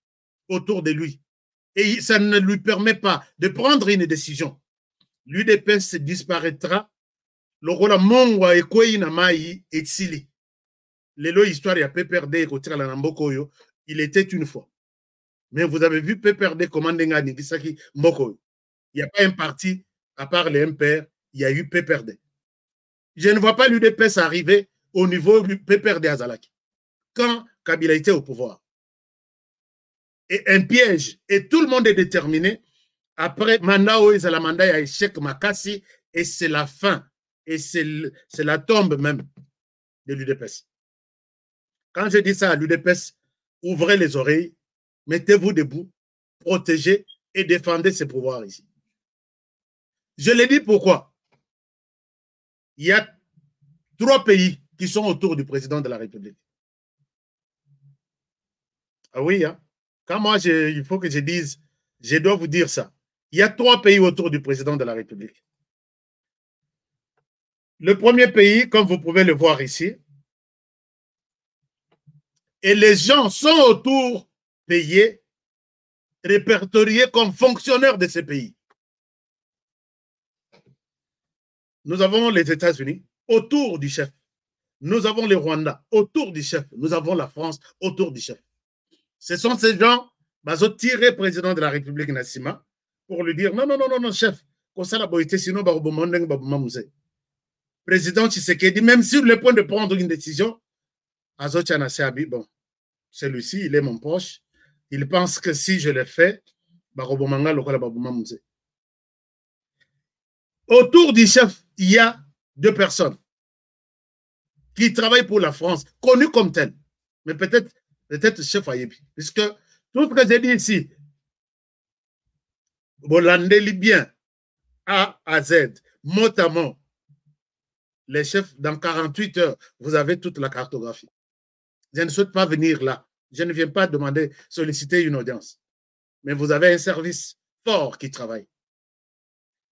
autour de lui et ça ne lui permet pas de prendre une décision. L'UDPS disparaîtra. Le rôle mongwa ekoi na mai etsili. Lelo histoire ya PPRD kotira la nambokoyo, il était une fois. Mais vous avez vu PPRD comment ndengani kisaki mbokoyo. Il n'y a pas un parti à part les MPR, il y a eu PPRD. Je ne vois pas l'UDPS arriver au niveau du PPRD Azalaki, quand Kabila était au pouvoir. Et un piège, et tout le monde est déterminé, après Mandao et la mandat à échec Makassi, et c'est la fin, et c'est la tombe même de l'UDPS. Quand je dis ça à l'UDPS, ouvrez les oreilles, mettez-vous debout, protégez et défendez ces pouvoirs ici. Je l'ai dit pourquoi. Il y a 3 pays qui sont autour du président de la République. Ah oui, hein? Quand moi, il faut que je dise, je dois vous dire ça. Il y a 3 pays autour du président de la République. Le premier pays, comme vous pouvez le voir ici, et les gens sont autour payés, répertoriés comme fonctionnaires de ces pays. Nous avons les États-Unis autour du chef. Nous avons le Rwanda autour du chef. Nous avons la France autour du chef. Ce sont ces gens qui ont tiré le président de la République Nassima pour lui dire non, non, non, non, non, chef, comme ça la boïté, sinon, président Tshisekedi, même sur le point de prendre une décision, bon, celui-ci, il est mon proche. Il pense que si je le fais, autour du chef, il y a 2 personnes qui travaillent pour la France, connues comme telles, mais peut-être chef Ayebi, puisque tout ce que j'ai dit ici, Bollandais libyen, A à Z, mot à mot, les chefs, dans 48 heures, vous avez toute la cartographie. Je ne souhaite pas venir là. Je ne viens pas demander, solliciter une audience. Mais vous avez un service fort qui travaille.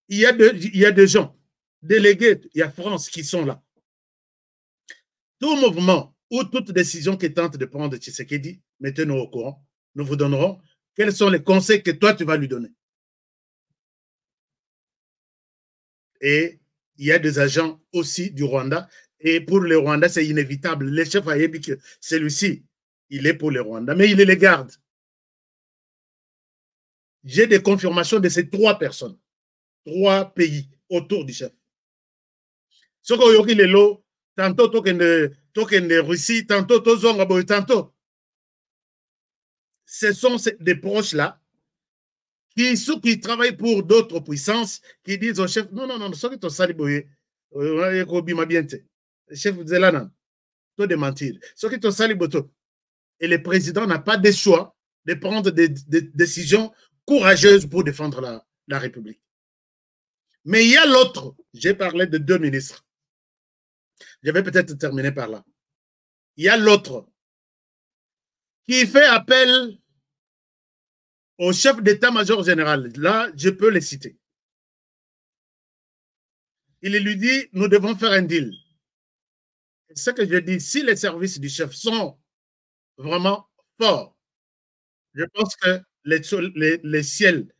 Il y a des gens, délégués, il y a France qui sont là. Tout mouvement ou toute décision qui tente de prendre Tshisekedi, mettez-nous au courant. Nous vous donnerons quels sont les conseils que toi, tu vas lui donner. Et il y a des agents aussi du Rwanda. Et pour le Rwanda, c'est inévitable. Le chef Ayebi, celui-ci, il est pour le Rwanda, mais il les garde. J'ai des confirmations de ces 3 personnes, 3 pays autour du chef. Ce qu'on y a là, tantôt token de Russie, tantôt Tozongaboy, tantôt. Ce sont des proches là qui travaillent pour d'autres puissances qui disent au chef non, non, non, ce qui est au Saliboye, le chef vous dit là, non, tout de mentir. Ce qui est au Saliboto. Et le président n'a pas de choix de prendre des décisions courageuses pour défendre la République. Mais il y a l'autre. J'ai parlé de 2 ministres. Je vais peut-être terminer par là. Il y a l'autre qui fait appel au chef d'état-major général. Là, je peux les citer. Il lui dit, nous devons faire un deal. Ce que je dis, si les services du chef sont vraiment forts, je pense que les ciels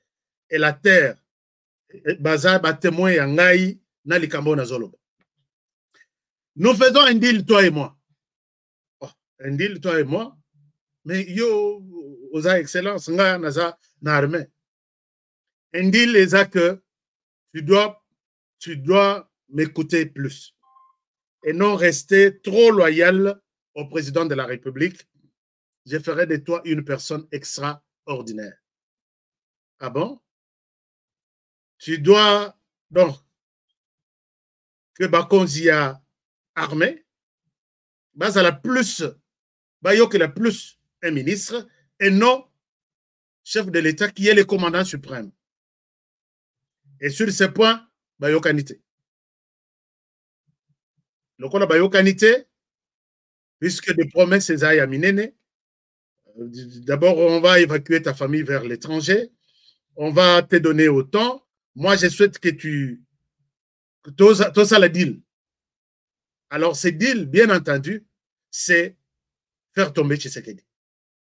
et la terre, nous faisons un deal, toi et moi. Oh, un deal, toi et moi. Mais yo, aux excellences, na armée. Un deal est que tu dois m'écouter plus et non rester trop loyal au président de la République. Je ferai de toi une personne extraordinaire. Ah bon? Tu dois donc que Bakonzia armée, base à la plus, Bayok la plus un ministre et non chef de l'État qui est le commandant suprême. Et sur ce point, Bayokanité. Donc on a Bayokanité, puisque des promesses à Yaminene. D'abord, on va évacuer ta famille vers l'étranger. On va te donner autant. Moi, je souhaite que tu... Tout ça, le deal. Alors, ce deal, bien entendu, c'est faire tomber Tshisekedi.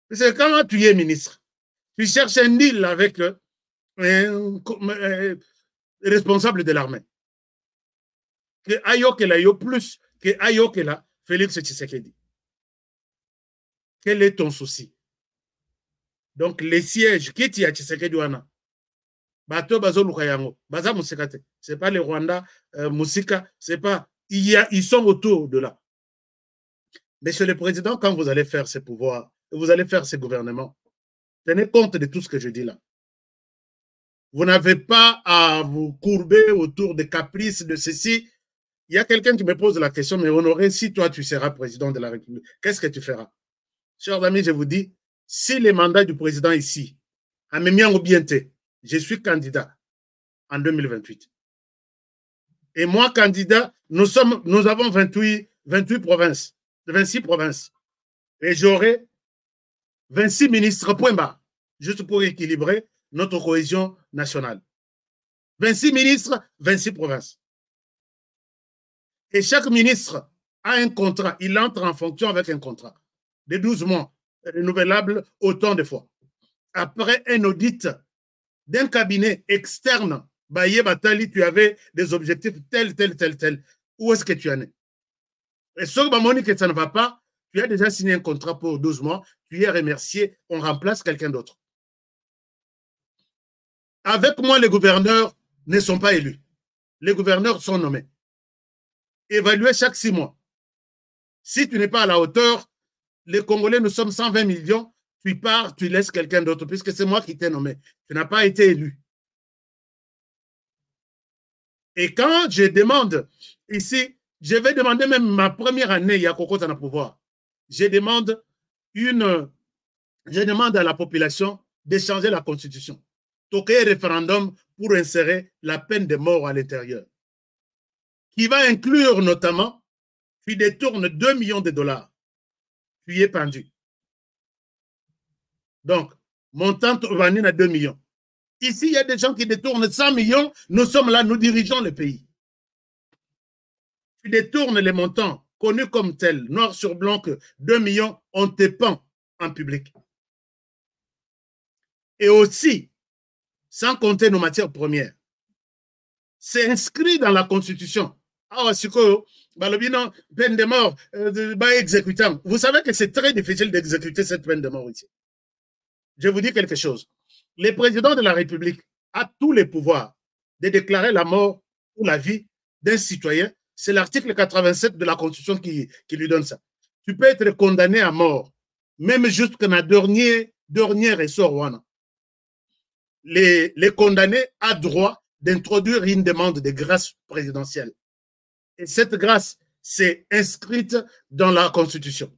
Parce que quand tu es ministre, tu cherches un deal avec un responsable de l'armée. Que Ayokela yo plus que Ayokela Félix Tshisekedi. Quel est ton souci? Donc, les sièges, qui t'y a Tshisekedi wana? Bato bazo lukayango, baza musikate. C'est pas le Rwanda, Musika, c'est pas. Ils sont autour de là. Monsieur le Président, quand vous allez faire ces pouvoirs, vous allez faire ces gouvernements, tenez compte de tout ce que je dis là. Vous n'avez pas à vous courber autour des caprices de ceci. Il y a quelqu'un qui me pose la question, mais Honoré, si toi tu seras président de la République, qu'est-ce que tu feras? chers amis, je vous dis, si les mandats du président ici, à Mémian Obiente, je suis candidat en 2028. Et moi, candidat, nous avons 28 provinces, 26 provinces. Et j'aurai 26 ministres, point bas, juste pour équilibrer notre cohésion nationale. 26 ministres, 26 provinces. Et chaque ministre a un contrat. Il entre en fonction avec un contrat de 12 mois, renouvelable autant de fois. Après un audit d'un cabinet externe, Baye Batali, tu avais des objectifs tels. Où est-ce que tu en es? Et sauf que ça ne va pas, tu as déjà signé un contrat pour 12 mois, tu es remercié, on remplace quelqu'un d'autre. Avec moi, les gouverneurs ne sont pas élus. Les gouverneurs sont nommés. Évalués chaque 6 mois. Si tu n'es pas à la hauteur, les Congolais, nous sommes 120 millions, tu pars, tu laisses quelqu'un d'autre, puisque c'est moi qui t'ai nommé. Tu n'as pas été élu. Et quand je demande ici, je vais demander même ma première année, il y a Coco dans le pouvoir. Je demande à la population de changer la constitution. Toquer un référendum pour insérer la peine de mort à l'intérieur. Qui va inclure notamment, tu détournes 2 millions de dollars. Tu y es pendu. Donc, montant urbaine à 2 millions. Ici, il y a des gens qui détournent 100 millions. Nous sommes là, nous dirigeons le pays. Tu détournes les montants connus comme tels, noir sur blanc, que 2 millions, on te pend en public. Et aussi, sans compter nos matières premières, c'est inscrit dans la Constitution. Ah, peine de mort, exécutant. Vous savez que c'est très difficile d'exécuter cette peine de mort ici. Je vous dis quelque chose. Le président de la République a tous les pouvoirs de déclarer la mort ou la vie d'un citoyen. C'est l'article 87 de la Constitution qui lui donne ça. Tu peux être condamné à mort, même jusqu'à la dernière ressort. Les condamnés ont droit d'introduire une demande de grâce présidentielle. Et cette grâce, c'est inscrite dans la Constitution.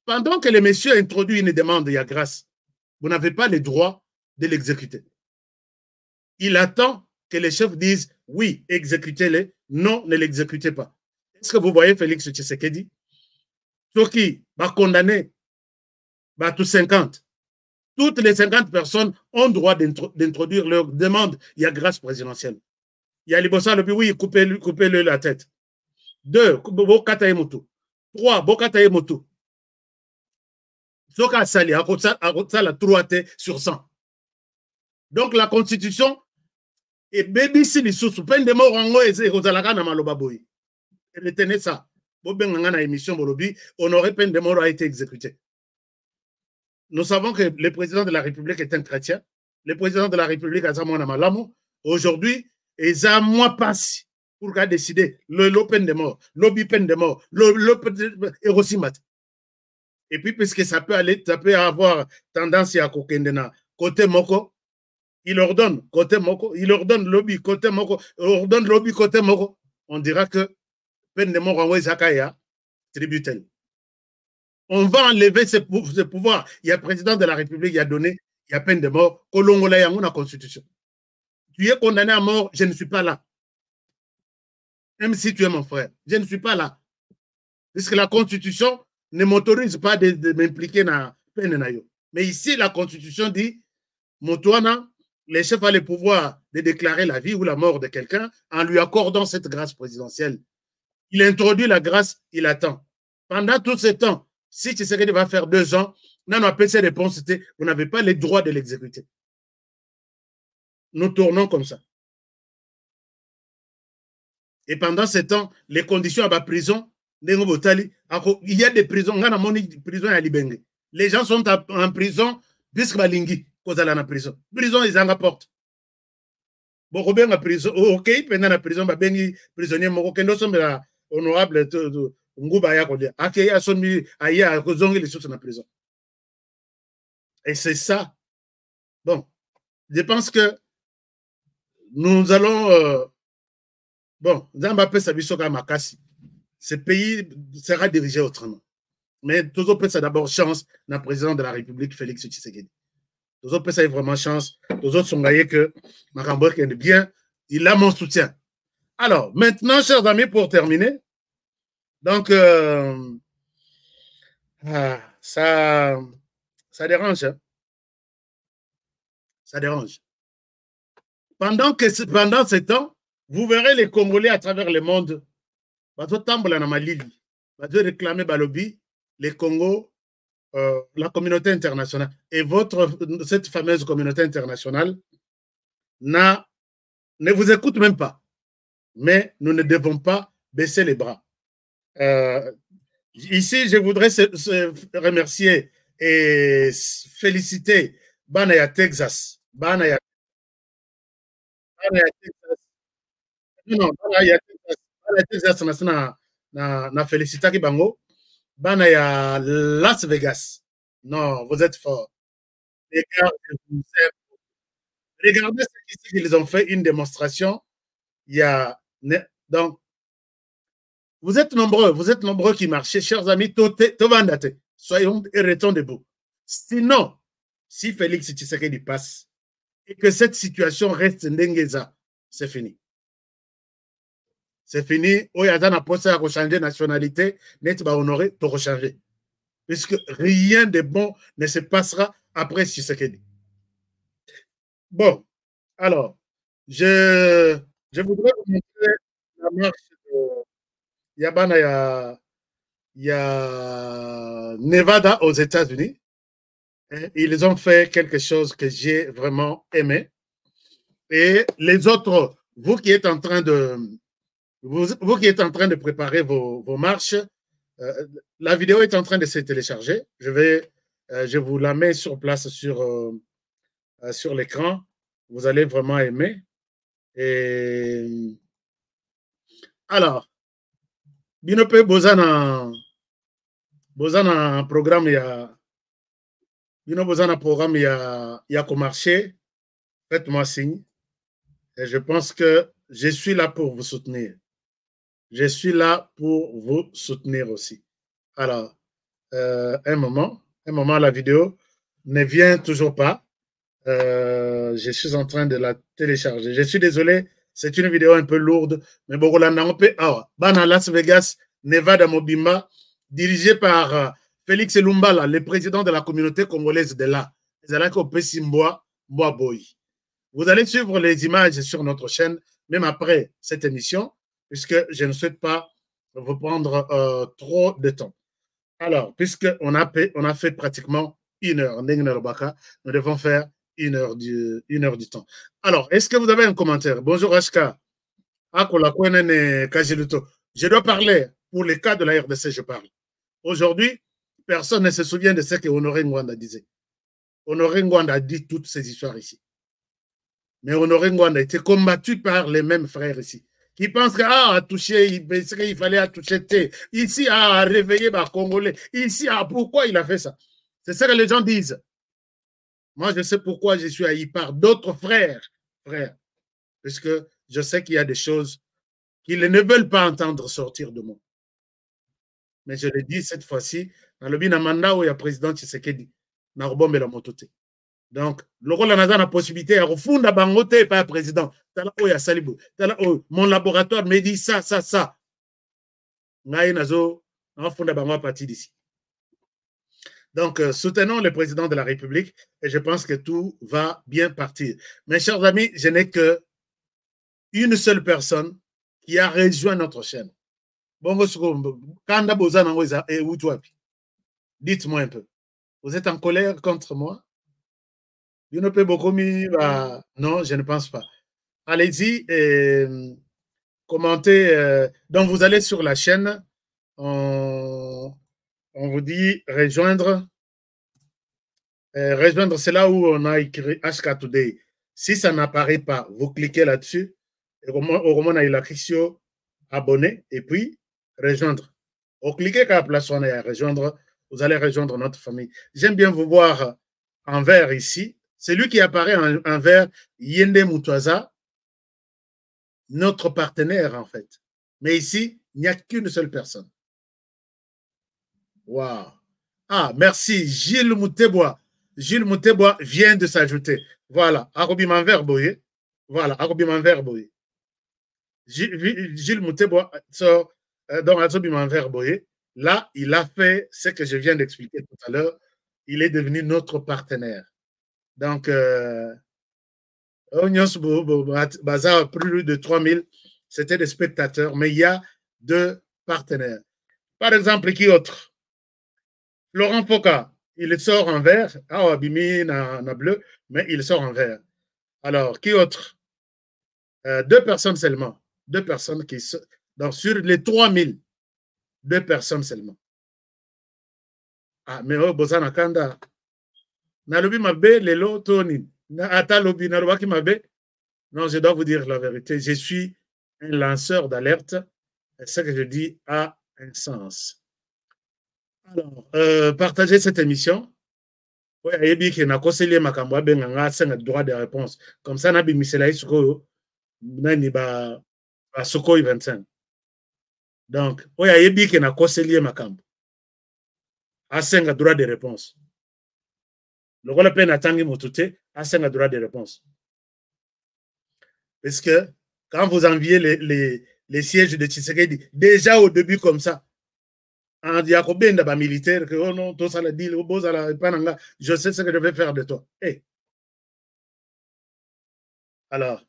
Pendant que le monsieur introduit une demande de grâce, vous n'avez pas le droit de l'exécuter. Il attend que les chefs disent oui, exécutez-les, non, ne l'exécutez pas. Est-ce que vous voyez Félix Tshisekedi? Ceux qui va condamner tous 50. Toutes les 50 personnes ont droit d'introduire leur demande. Il y a grâce présidentielle. Il y a Libosa, oui, coupez-le la tête. 2, Bokata Emotu. 3, Bokata Emotu. Soka Sali, la 3 sur 100. Donc la Constitution est baby si les sous peine de mort en haut et Rosalaka na maloba boy. Retenez ça. Bobengana émission Bolobi, honoré peine de mort a été exécuté. Nous savons que le président de la République est un chrétien. Le président de la République a Zamona Malamo. Aujourd'hui, ils ont moins passé pour décider le peine de mort, lobby peine de mort, Erosimat. Et puis, puisque ça peut avoir tendance à kokendena côté moko, il ordonne côté moko, il ordonne lobby côté moko, ordonne lobby côté moko. On dira que peine de mort en Wezakaya, tributaire. On va enlever ce pouvoir. Il y a le président de la République qui a donné, il y a peine de mort, Kolongola Yango la Constitution. Tu es condamné à mort, je ne suis pas là. Même si tu es mon frère, je ne suis pas là. Parce que la Constitution ne m'autorise pas de m'impliquer dans la peine. Mais ici, la Constitution dit, Moutouana, les chefs ont le pouvoir de déclarer la vie ou la mort de quelqu'un en lui accordant cette grâce présidentielle. Il introduit la grâce, il attend. Pendant tout ce temps, si Tshisekedi va faire 2 ans, non, on appelle ces réponses, c'était, vous n'avez pas le droit de l'exécuter. Nous tournons comme ça. Et pendant ce temps, les conditions à la prison, il y a des prisons, prison à Libenge. Les gens sont en prison, puisque Balingi, cause à la prison. Prison, ils en rapportent. Bon, bien en prison, ok, pendant la prison, bengi prisonnier, moko, nous sommes honorables, et c'est ça. Bon, je pense que nous allons bon, ce pays sera dirigé autrement. mais toujours peut ça d'abord chance dans le président de la République, Félix Tshisekedi. Toujours peut ça vraiment chance. Toujours sont gagnés que Makambour est bien. Il a mon soutien. Alors, maintenant, chers amis, pour terminer, donc, ça dérange. Hein? Ça dérange. Pendant ce temps, vous verrez les Congolais à travers le monde. Ils réclamer Balobi, les Congos, la communauté internationale. Et cette fameuse communauté internationale ne vous écoute même pas. Mais nous ne devons pas baisser les bras. Ici, je voudrais remercier et féliciter Banaya Texas. Banaya Texas. Non, Banaya Texas. Banaya Texas, na félicité Bango. Banaya Las Vegas. Non, vous êtes fort. Regardez ce qu'ils ont fait, une démonstration. Il y a donc vous êtes nombreux qui marchez, chers amis, soyons et restons debout. Sinon, si Félix Tshisekedi passe et que cette situation reste ndengeza, c'est fini. C'est fini. Oyazan a posé à changer nationalité, net va honorer, to rechanger. Puisque rien de bon ne se passera après Tshisekedi. Bon, alors, je voudrais vous montrer la marche de il y a Nevada aux États-Unis. Ils ont fait quelque chose que j'ai vraiment aimé. Et les autres, vous qui êtes en train de préparer vos marches, la vidéo est en train de se télécharger. Je vous la mets sur place sur l'écran. Vous allez vraiment aimer. Et alors, Binope Bozana programme il y a qu'au marché. Faites-moi signe. Et je pense que je suis là pour vous soutenir. Je suis là pour vous soutenir aussi. Alors, un moment, la vidéo ne vient toujours pas. Je suis en train de la télécharger. Je suis désolé, c'est une vidéo un peu lourde, mais Bana Las Vegas, Nevada Mobimba, dirigé par Félix Lumbala, le président de la communauté congolaise de là. Vous allez suivre les images sur notre chaîne, même après cette émission, puisque je ne souhaite pas vous prendre trop de temps. Alors, puisqu'on a fait pratiquement 1 heure, nous devons faire 1 heure du temps. Alors, est-ce que vous avez un commentaire? Bonjour Ashka. Je dois parler, pour les cas de la RDC, je parle. Aujourd'hui, personne ne se souvient de ce que Honoré Ngwanda disait. Honoré Ngwanda a dit toutes ces histoires ici. Mais Honoré Ngwanda a été combattu par les mêmes frères ici, qui pensent qu'il fallait toucher ici à réveiller les Congolais. Ici, pourquoi il a fait ça? C'est ça que les gens disent. Moi, je sais pourquoi je suis haï par d'autres frères. Parce que je sais qu'il y a des choses qu'ils ne veulent pas entendre sortir de moi. Mais je le dis cette fois-ci, dans le mandat où il y a le président Tshisekedi, na robombe la motote. Donc, le rôle a la possibilité de refonder bangote et pas le président. Mon laboratoire me dit ça. Donc, soutenons le président de la République et je pense que tout va bien partir. Mes chers amis, je n'ai qu'une seule personne qui a rejoint notre chaîne. Dites-moi un peu. Vous êtes en colère contre moi? Non, je ne pense pas. Allez-y et commentez. Donc, vous allez sur la chaîne. On vous dit rejoindre. Rejoindre, c'est là où on a écrit HK Today. Si ça n'apparaît pas, vous cliquez là-dessus. Et au moins, on a écrit sur abonner et puis rejoindre. Vous cliquez à la place où on est à rejoindre. Vous allez rejoindre notre famille. J'aime bien vous voir en vert ici. C'est lui qui apparaît en vert, Yende Moutouaza, notre partenaire en fait. Mais ici, il n'y a qu'une seule personne. Wow. Ah, merci. Gilles Moutebois. Gilles Moutebois vient de s'ajouter. Voilà. Arobiman Verboye. Voilà. Arobiman Verboye. Gilles Moutebois, donc Arobiman Verboye. Là, il a fait ce que je viens d'expliquer tout à l'heure. Il est devenu notre partenaire. Donc, plus de 3000, c'était des spectateurs, mais il y a 2 partenaires. Par exemple, qui autre? Laurent Foka, il sort en vert. Ah, Abimi, na bleu, mais il sort en vert. Alors, qui autre? 2 personnes seulement. 2 personnes qui sont. Donc, sur les 3000, 2 personnes seulement. Ah, mais oh, Bozana Kanda. Nalobi Mabe, Lelo, Tony. Ata Lobi, Nalobaki Mabe. Non, je dois vous dire la vérité. Je suis un lanceur d'alerte. Et ce que je dis a un sens. Alors, partagez cette émission. Oui, il y a un droit de réponse. Comme ça, Nabi Miselaï Suko, Nani ba Suko 25. Donc, oui, il y a un conseiller Makambo. A un droit de réponse. Le rôle de peine Tangi Motute a un droit de réponse. Parce que quand vous enviez les sièges de Tshisekedi, déjà au début comme ça, en diacobé militaire, que oh non, tout ça le dit, je sais ce que je vais faire de toi. Hey. Alors,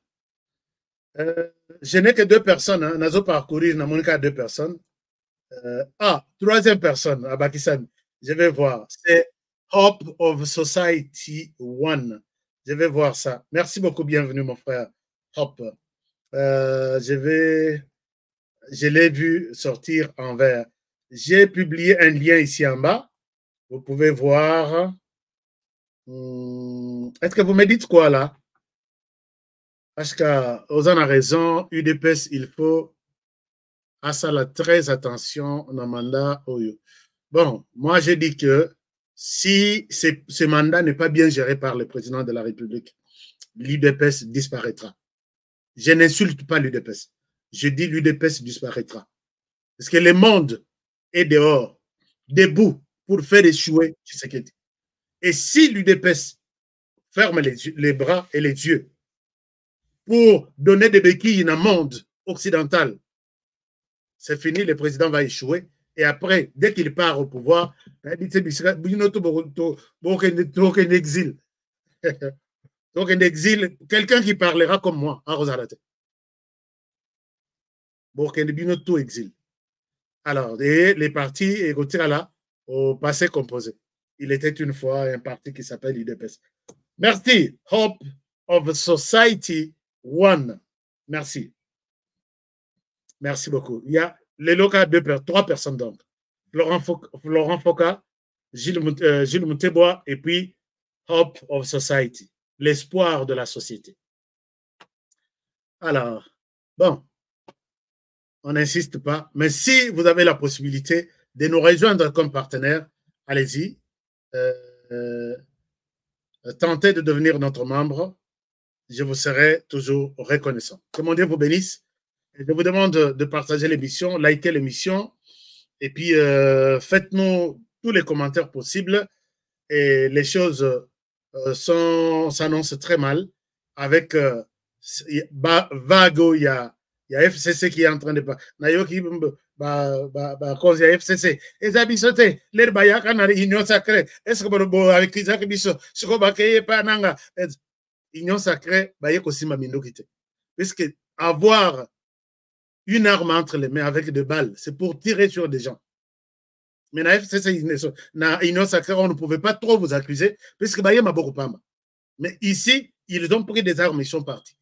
je n'ai que 2 personnes, hein, nazo parcourir, n'a mon cas 2 personnes. Troisième personne, à Bakissan, je vais voir, c'est Hope of Society One. Je vais voir ça. Merci beaucoup, bienvenue mon frère Hope. Je l'ai vu sortir en vert. J'ai publié un lien ici en bas. Vous pouvez voir. Est-ce que vous me dites quoi là? Parce qu'Ozan a raison, UDPS, il faut à ça la très attention dans le mandat Oyo. Bon, moi j'ai dit que si ce mandat n'est pas bien géré par le président de la République, l'UDPS disparaîtra. Je n'insulte pas l'UDPS. Je dis l'UDPS disparaîtra. Parce que le monde est dehors, debout, pour faire échouer Tshisekedi. Et si l'UDPS ferme les bras et les yeux pour donner des béquilles dans le monde occidental, c'est fini, le président va échouer. Et après, dès qu'il part au pouvoir, donc un exil, quelqu'un qui parlera comme moi, à Rosalate. Burkina exil. Alors, les partis là, au passé composé. Il était une fois un parti qui s'appelle l'UDPS. Merci. Hope of Society One. Merci. Merci beaucoup. Il y a les locaux 3 personnes donc. Laurent Foka, Gilles Moutebois et puis Hope of Society. L'espoir de la société. Alors, bon, on n'insiste pas, mais si vous avez la possibilité de nous rejoindre comme partenaire, allez-y. Tentez de devenir notre membre. Je vous serai toujours reconnaissant. Que mon Dieu vous bénisse. Je vous demande de partager l'émission, likez l'émission, et puis faites-nous tous les commentaires possibles. Et les choses s'annoncent très mal. Avec Vago, il y a FCC qui est en train de... Nayoki, cause il y a FCC. Et ça bisote, l'air bayaka na union sacrée. Est-ce que avec Isaac Bisso, ce qu'on va créer pas nanga, union sacrée, bayek aussi ma mindokite. Puisque avoir une arme entre les mains avec des balles, c'est pour tirer sur des gens. Mais na FCC, na union sacrée, on ne pouvait pas trop vous accuser, puisque bayek m'a beaucoup pas. Mais ici, ils ont pris des armes, ils sont partis.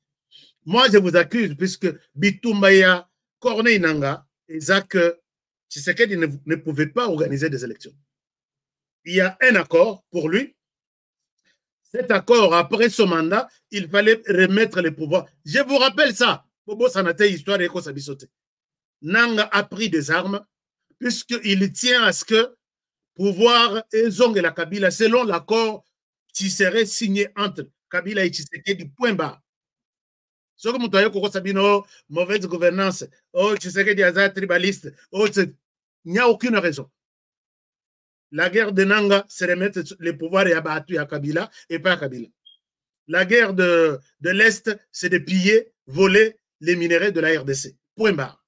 Moi, je vous accuse, puisque Bitumbaya, Corneille Nanga, Isaac Tshisekedi ne pouvait pas organiser des élections. Il y a un accord pour lui. Cet accord, après son mandat, il fallait remettre les pouvoirs. Je vous rappelle ça. Bobo Sanate, histoire de Kosabisote. Nanga a pris des armes, puisqu'il tient à ce que pouvoir et Zong et la Kabila, selon l'accord qui serait signé entre Kabila et Tshisekedi, point bas. Ce que vous avez mauvaise gouvernance, oh, Tshisekedi est tribaliste, oh, il n'y a aucune raison. La guerre de Nanga, c'est remettre les pouvoirs et abattus à Kabila et pas à Kabila. La guerre de l'Est, c'est de piller, voler les minéraux de la RDC. Point barre.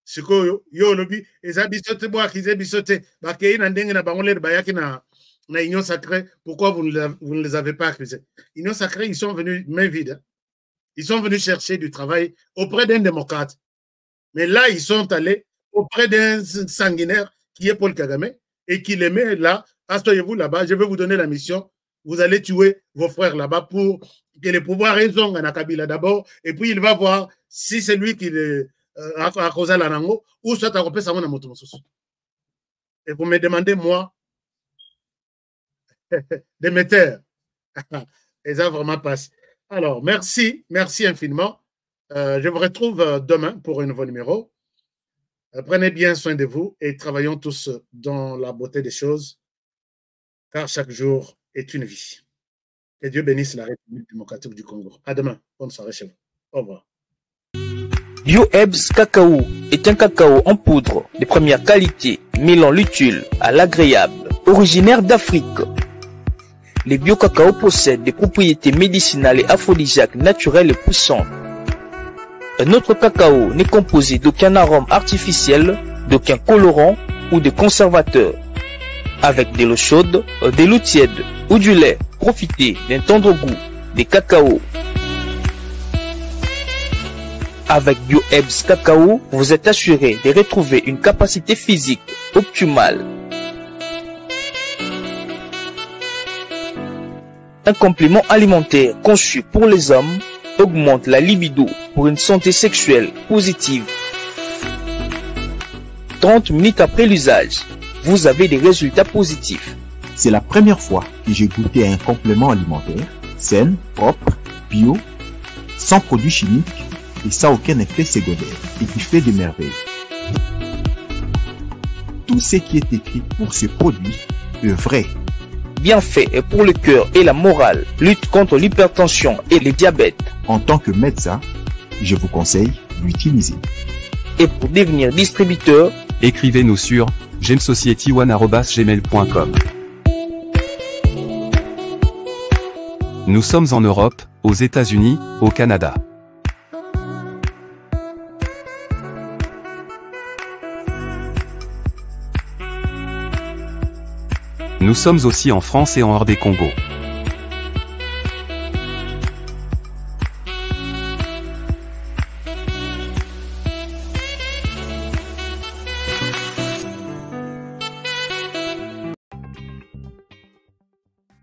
Ce que yo lobby, et ça bisote bois qui zé bisote, bah qui n'a dengue na bangolé de bayaki na union sacrée. Pourquoi vous ne les avez pas accusés? Union sacrée, ils sont venus main vide. Ils sont venus chercher du travail auprès d'un démocrate. Mais là, ils sont allés auprès d'un sanguinaire qui est Paul Kagame et qui les met là. Asseyez-vous là-bas, je vais vous donner la mission. Vous allez tuer vos frères là-bas pour que les pouvoirs raisonnent à Kabila d'abord. Et puis, il va voir si c'est lui qui a causé la nango ou soit à repérer sa mona motomosus. Et vous me demandez, moi, Déméter. Et ça vraiment passe. Alors, merci infiniment. Je vous retrouve demain pour un nouveau numéro. Prenez bien soin de vous et travaillons tous dans la beauté des choses, car chaque jour est une vie. Que Dieu bénisse la République démocratique du Congo. À demain. Bonne soirée chez vous. Au revoir. BioEbs Cacao est un cacao en poudre de première qualité, mêlant l'utile à l'agréable, originaire d'Afrique. Les bio-cacao possèdent des propriétés médicinales et aphrodisiaques naturelles et puissantes. Notre cacao n'est composé d'aucun arôme artificiel, d'aucun colorant ou de conservateur. Avec de l'eau chaude, de l'eau tiède ou du lait, profitez d'un tendre goût des cacao. Avec BioEbs Cacao, vous êtes assuré de retrouver une capacité physique optimale. Un complément alimentaire conçu pour les hommes augmente la libido pour une santé sexuelle positive. 30 minutes après l'usage, vous avez des résultats positifs. C'est la première fois que j'ai goûté un complément alimentaire sain, propre, bio, sans produits chimiques et sans aucun effet secondaire et qui fait des merveilles. Tout ce qui est écrit pour ce produit est vrai. Bien fait pour le cœur et la morale, lutte contre l'hypertension et le diabète. En tant que médecin, je vous conseille d'utiliser. Et pour devenir distributeur, écrivez-nous sur gemsociety1@gmail.com. Nous sommes en Europe, aux États-Unis, au Canada. Nous sommes aussi en France et en hors des Congo.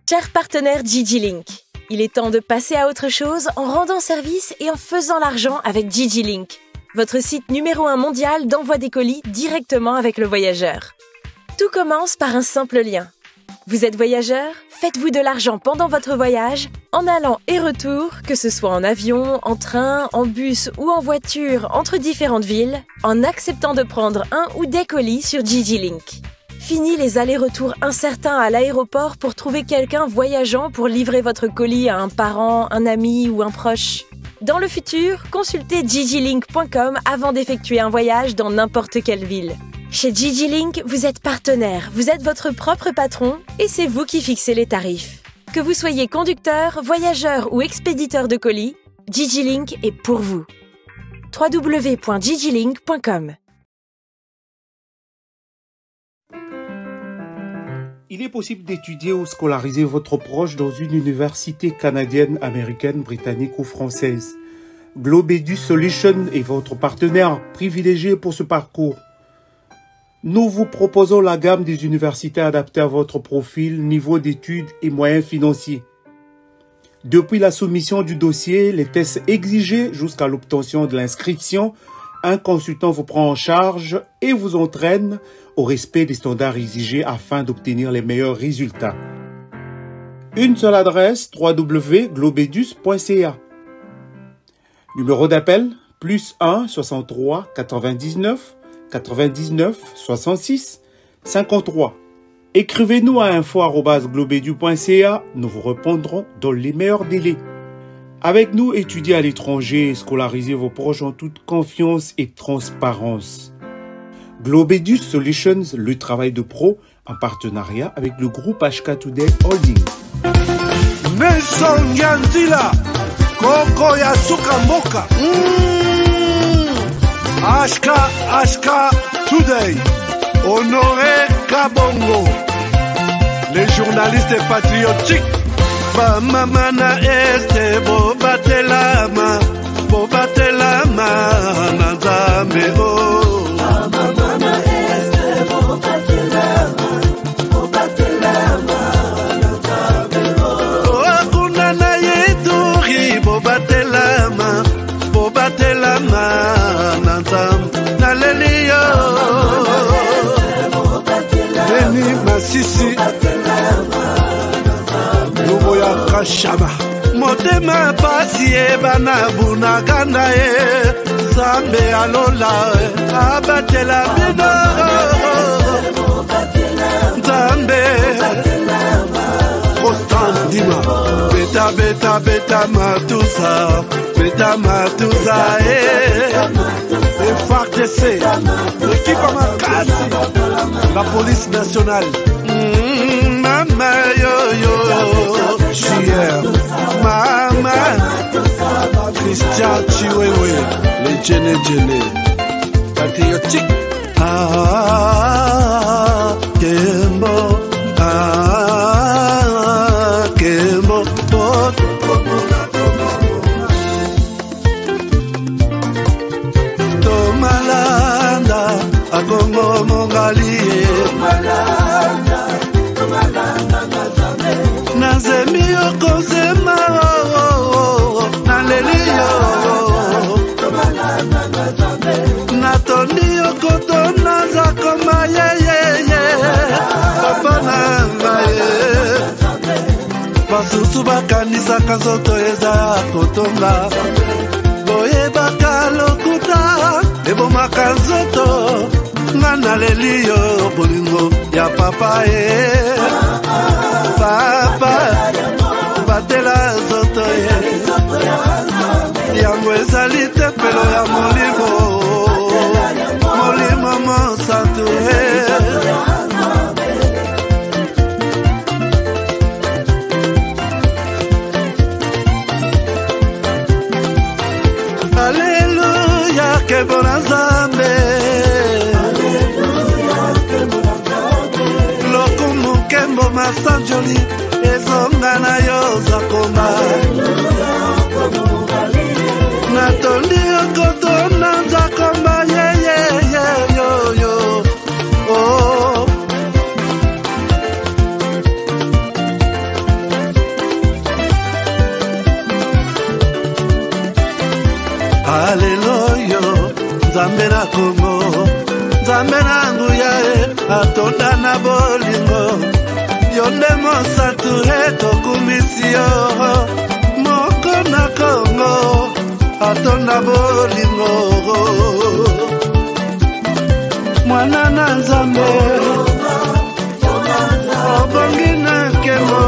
Chers partenaires DigiLink, il est temps de passer à autre chose en rendant service et en faisant l'argent avec DigiLink, votre site numéro 1 mondial d'envoi des colis directement avec le voyageur. Tout commence par un simple lien. Vous êtes voyageur? Faites-vous de l'argent pendant votre voyage, en allant et retour, que ce soit en avion, en train, en bus ou en voiture entre différentes villes, en acceptant de prendre un ou des colis sur DigiLink. Fini les allers-retours incertains à l'aéroport pour trouver quelqu'un voyageant pour livrer votre colis à un parent, un ami ou un proche. Dans le futur, consultez digilink.com avant d'effectuer un voyage dans n'importe quelle ville. Chez DigiLink, vous êtes partenaire, vous êtes votre propre patron et c'est vous qui fixez les tarifs. Que vous soyez conducteur, voyageur ou expéditeur de colis, DigiLink est pour vous. www.digilink.com. Il est possible d'étudier ou scolariser votre proche dans une université canadienne, américaine, britannique ou française. Globedu Solutions est votre partenaire privilégié pour ce parcours. Nous vous proposons la gamme des universités adaptées à votre profil, niveau d'études et moyens financiers. Depuis la soumission du dossier, les tests exigés jusqu'à l'obtention de l'inscription, un consultant vous prend en charge et vous entraîne au respect des standards exigés afin d'obtenir les meilleurs résultats. Une seule adresse, www.globedus.ca. Numéro d'appel, +1 63 99 99 66 53. Écrivez-nous à info@globedu.ca, nous vous répondrons dans les meilleurs délais. Avec nous, étudiez à l'étranger et scolarisez vos proches en toute confiance et transparence. Globedus Solutions, le travail de pro en partenariat avec le groupe HK Today Holding. Nelson Yanzila, Koko Yasuka Moka. HK Today, Honoré Kabongo, les journalistes patriotiques. Bamamana este bobatelama, bobatelama nanzambe o. Bamamana este bobatelama, bobatelama nanzambe o. Akuna na yeduri bobatelama, bobatelama nanzambe naleliyo. Beni Masisi. Luboya Kashama Motema pasi bana bunagana Sambe alola abatela bino Zambe Constant Dima Beta Matusa Beta Matusa FARDC l'équipe à Makasi la police nationale Mama yo Chier Mama Christian Chiwewe les Djene patriotique Kembo Kembo Tomalanda Agongo Mongali Nazemi okozema naleliyo Natoni okotona zakoma yeyeye Papa nangaye Basusu bakanisaka nzoto eza kotonga Boyebaka lokuta ebomaka nzoto Ngana leliyo bolingo ya papa Papa batela zoto yango ezali tempelo ya molimo Molimo mosantu Alleluia kebona Nzambe Kembo masanjoli ezonga na yo zakoma Natondi okotona zakoma yo oh Hallelujah Nzambe na Kongo Nzambe na nguya atonda na bolingo Yonde mosatu etokumisio Moko na Kongo atonda bolingo Mwana na Nzambe Obongi na Kembo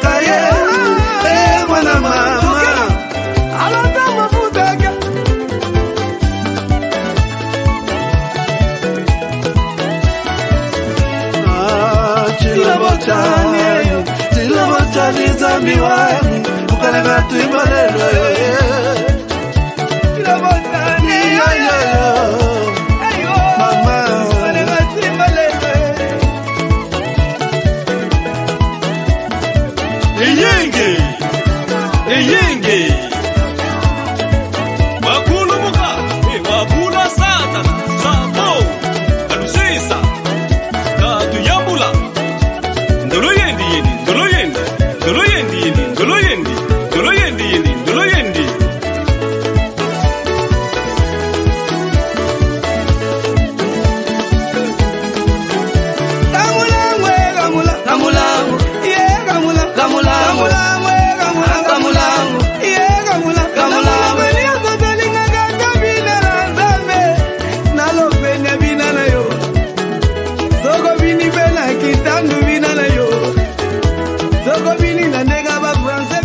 kaye mwana mama alata mafutaka Tila botani zami wangu ukalega tuibalelo Tila botani mama ukalega tuibalelo Eyenge Makulu muka Makula satana Sapo Alusisa Katu yambula Ndolo yendi yendi Ndolo yendi Ndolo yendi yendi Ndolo yendi Ndolo yendi yendi Ndolo yendi Gamula Gamula Yeah Gamula Gamula Kitando vina na yo Soko vini na nega ba France